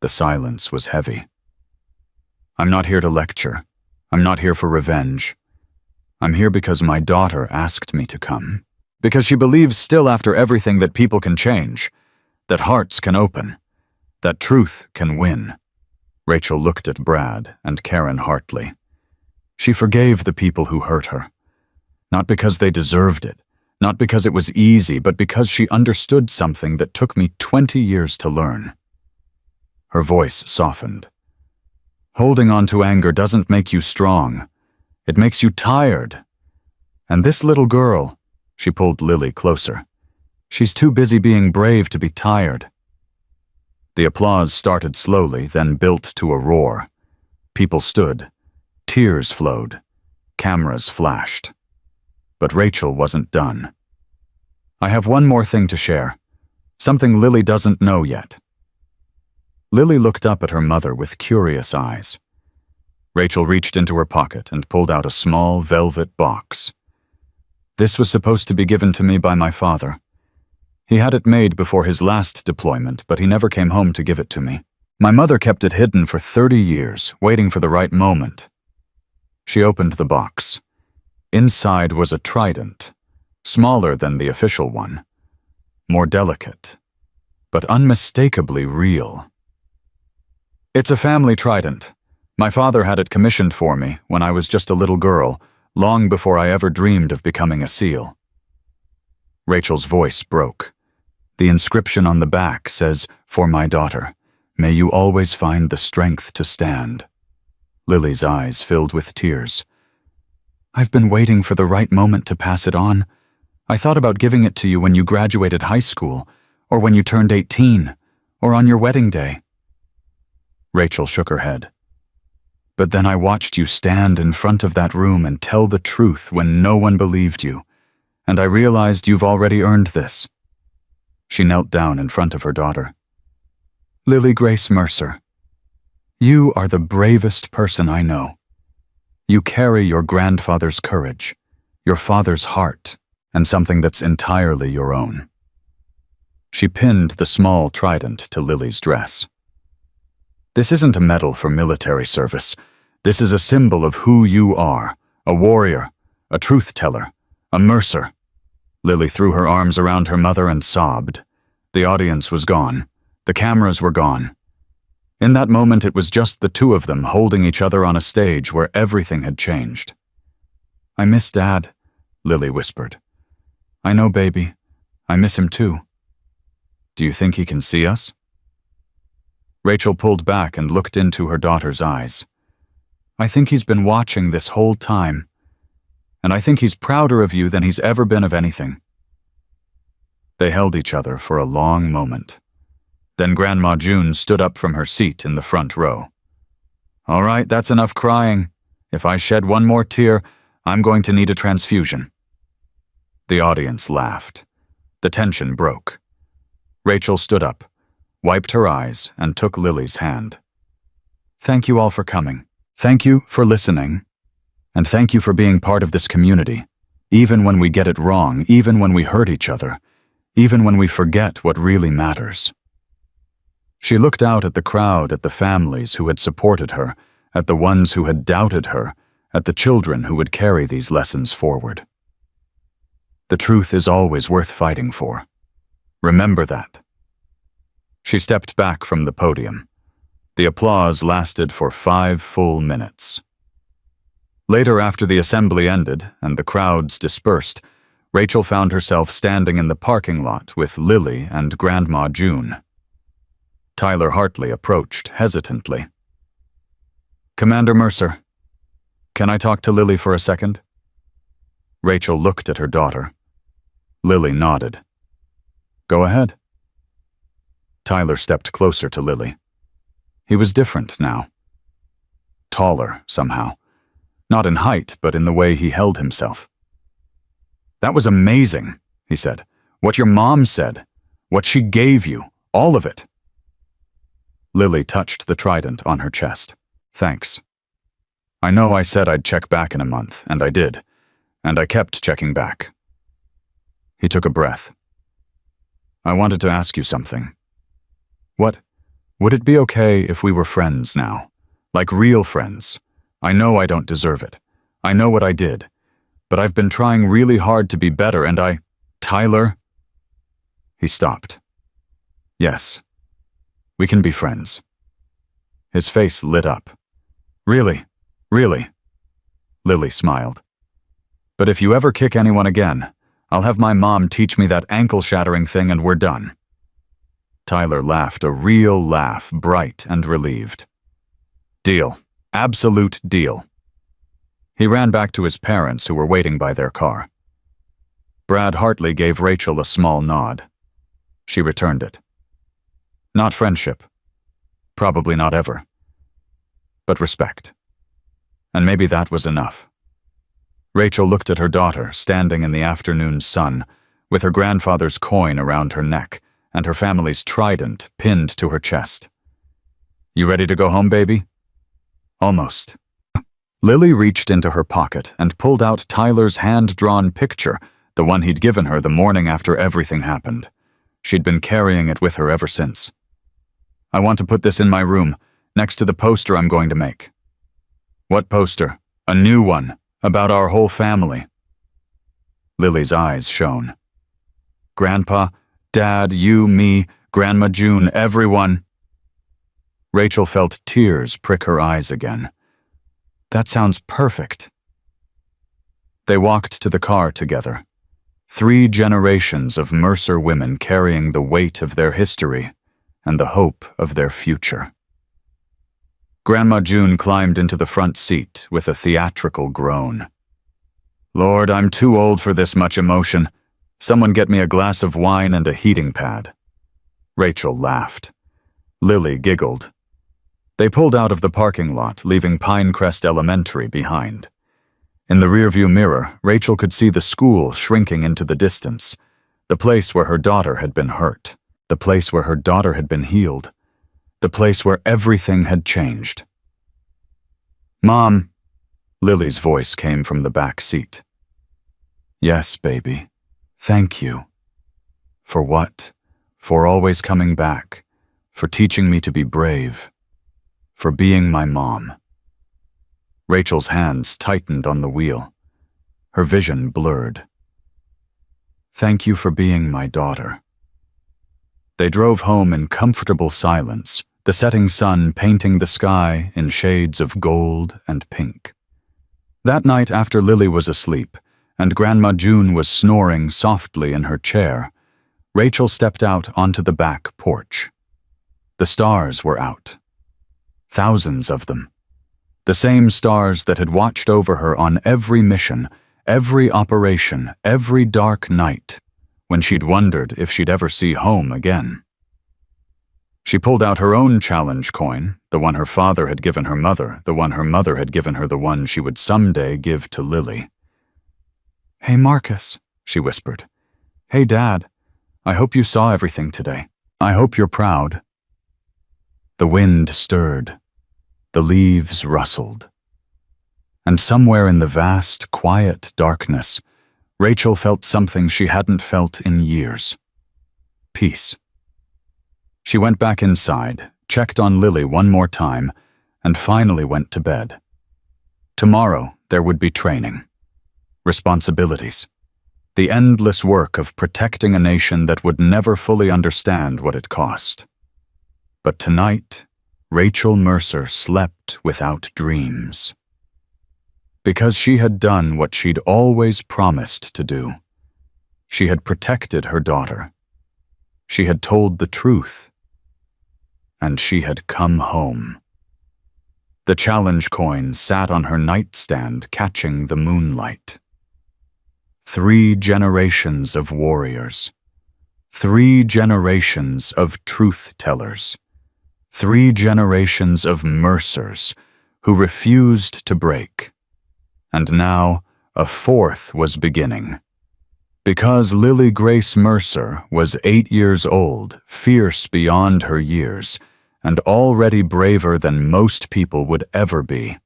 The silence was heavy. "I'm not here to lecture. I'm not here for revenge. I'm here because my daughter asked me to come. Because she believes still after everything that people can change, that hearts can open, that truth can win." Rachel looked at Brad and Karen Hartley. She forgave the people who hurt her. Not because they deserved it, not because it was easy, but because she understood something that took me 20 years to learn. Her voice softened. "Holding on to anger doesn't make you strong. It makes you tired. And this little girl," she pulled Lily closer, "she's too busy being brave to be tired." The applause started slowly, then built to a roar. People stood. Tears flowed. Cameras flashed. But Rachel wasn't done. "I have one more thing to share. Something Lily doesn't know yet." Lily looked up at her mother with curious eyes. Rachel reached into her pocket and pulled out a small velvet box. "This was supposed to be given to me by my father. He had it made before his last deployment, but he never came home to give it to me. My mother kept it hidden for 30 years, waiting for the right moment." She opened the box. Inside was a trident, smaller than the official one, more delicate, but unmistakably real. "It's a family trident. My father had it commissioned for me when I was just a little girl, long before I ever dreamed of becoming a SEAL." Rachel's voice broke. The inscription on the back says, "For my daughter, may you always find the strength to stand." Lily's eyes filled with tears. "I've been waiting for the right moment to pass it on. I thought about giving it to you when you graduated high school, or when you turned 18, or on your wedding day." Rachel shook her head. "But then I watched you stand in front of that room and tell the truth when no one believed you, and I realized you've already earned this." She knelt down in front of her daughter. "Lily Grace Mercer, you are the bravest person I know. You carry your grandfather's courage, your father's heart, and something that's entirely your own." She pinned the small trident to Lily's dress. "This isn't a medal for military service. This is a symbol of who you are, a warrior, a truth-teller, a Mercer." Lily threw her arms around her mother and sobbed. The audience was gone. The cameras were gone. In that moment, it was just the two of them holding each other on a stage where everything had changed. "I miss Dad," Lily whispered. "I know, baby. I miss him too." "Do you think he can see us?" Rachel pulled back and looked into her daughter's eyes. "I think he's been watching this whole time, and I think he's prouder of you than he's ever been of anything." They held each other for a long moment. Then Grandma June stood up from her seat in the front row. "All right, that's enough crying. If I shed one more tear, I'm going to need a transfusion." The audience laughed. The tension broke. Rachel stood up, wiped her eyes, and took Lily's hand. "Thank you all for coming. Thank you for listening. And thank you for being part of this community, even when we get it wrong, even when we hurt each other, even when we forget what really matters." She looked out at the crowd, at the families who had supported her, at the ones who had doubted her, at the children who would carry these lessons forward. The truth is always worth fighting for. Remember that. She stepped back from the podium. The applause lasted for 5 full minutes. Later, after the assembly ended and the crowds dispersed, Rachel found herself standing in the parking lot with Lily and Grandma June. Tyler Hartley approached hesitantly. "Commander Mercer, can I talk to Lily for a second?" Rachel looked at her daughter. Lily nodded. "Go ahead." Tyler stepped closer to Lily. He was different now. Taller, somehow. Not in height, but in the way he held himself. "That was amazing," he said. "What your mom said. What she gave you. All of it." Lily touched the trident on her chest. "Thanks. I know I said I'd check back in a month, and I did. And I kept checking back." He took a breath. "I wanted to ask you something. Would it be okay if we were friends now? Like real friends? I know I don't deserve it. I know what I did. But I've been trying really hard to be better, and Tyler?" He stopped. "Yes. We can be friends." His face lit up. "Really? Really?" Lily smiled. "But if you ever kick anyone again, I'll have my mom teach me that ankle-shattering thing and we're done." Tyler laughed, a real laugh, bright and relieved. "Deal. Absolute deal." He ran back to his parents who were waiting by their car. Brad Hartley gave Rachel a small nod. She returned it. Not friendship. Probably not ever. But respect. And maybe that was enough. Rachel looked at her daughter, standing in the afternoon sun, with her grandfather's coin around her neck and her family's trident pinned to her chest. "You ready to go home, baby?" "Almost." Lily reached into her pocket and pulled out Tyler's hand-drawn picture, the one he'd given her the morning after everything happened. She'd been carrying it with her ever since. "I want to put this in my room, next to the poster I'm going to make." "What poster?" "A new one, about our whole family." Lily's eyes shone. "Grandpa, Dad, you, me, Grandma June, everyone." Rachel felt tears prick her eyes again. "That sounds perfect." They walked to the car together. 3 generations of Mercer women carrying the weight of their history and the hope of their future. Grandma June climbed into the front seat with a theatrical groan. "Lord, I'm too old for this much emotion. Someone get me a glass of wine and a heating pad." Rachel laughed. Lily giggled. They pulled out of the parking lot, leaving Pinecrest Elementary behind. In the rearview mirror, Rachel could see the school shrinking into the distance, the place where her daughter had been hurt, the place where her daughter had been healed, the place where everything had changed. "Mom," Lily's voice came from the back seat. "Yes, baby. Thank you." "For what?" "For always coming back, for teaching me to be brave, for being my mom." Rachel's hands tightened on the wheel. Her vision blurred. "Thank you for being my daughter." They drove home in comfortable silence, the setting sun painting the sky in shades of gold and pink. That night, after Lily was asleep and Grandma June was snoring softly in her chair, Rachel stepped out onto the back porch. The stars were out. Thousands of them. The same stars that had watched over her on every mission, every operation, every dark night, when she'd wondered if she'd ever see home again. She pulled out her own challenge coin, the one her father had given her mother, the one her mother had given her, the one she would someday give to Lily. "Hey, Marcus," she whispered. "Hey, Dad. I hope you saw everything today. I hope you're proud." The wind stirred. The leaves rustled. And somewhere in the vast, quiet darkness, Rachel felt something she hadn't felt in years. Peace. She went back inside, checked on Lily one more time, and finally went to bed. Tomorrow there would be training. Responsibilities. The endless work of protecting a nation that would never fully understand what it cost. But tonight, Rachel Mercer slept without dreams. Because she had done what she'd always promised to do. She had protected her daughter. She had told the truth. And she had come home. The challenge coin sat on her nightstand, catching the moonlight. 3 generations of warriors. 3 generations of truth-tellers. 3 generations of Mercers who refused to break. And now a 4th was beginning. Because Lily Grace Mercer was 8 years old, fierce beyond her years, and already braver than most people would ever be.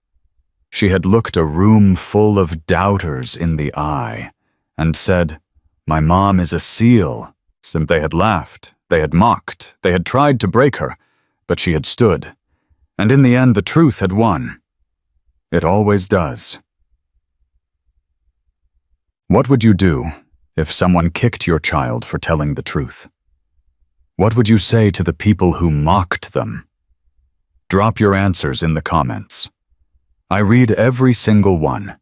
She had looked a room full of doubters in the eye and said, "My mom is a SEAL." They had laughed, they had mocked, they had tried to break her, but she had stood, and in the end the truth had won. It always does. What would you do if someone kicked your child for telling the truth? What would you say to the people who mocked them? Drop your answers in the comments. I read every single one.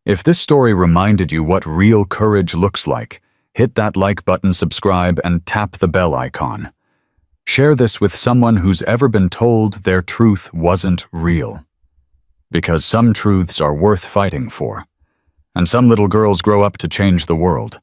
If this story reminded you what real courage looks like, hit that like button, subscribe, and tap the bell icon. Share this with someone who's ever been told their truth wasn't real. Because some truths are worth fighting for, and some little girls grow up to change the world.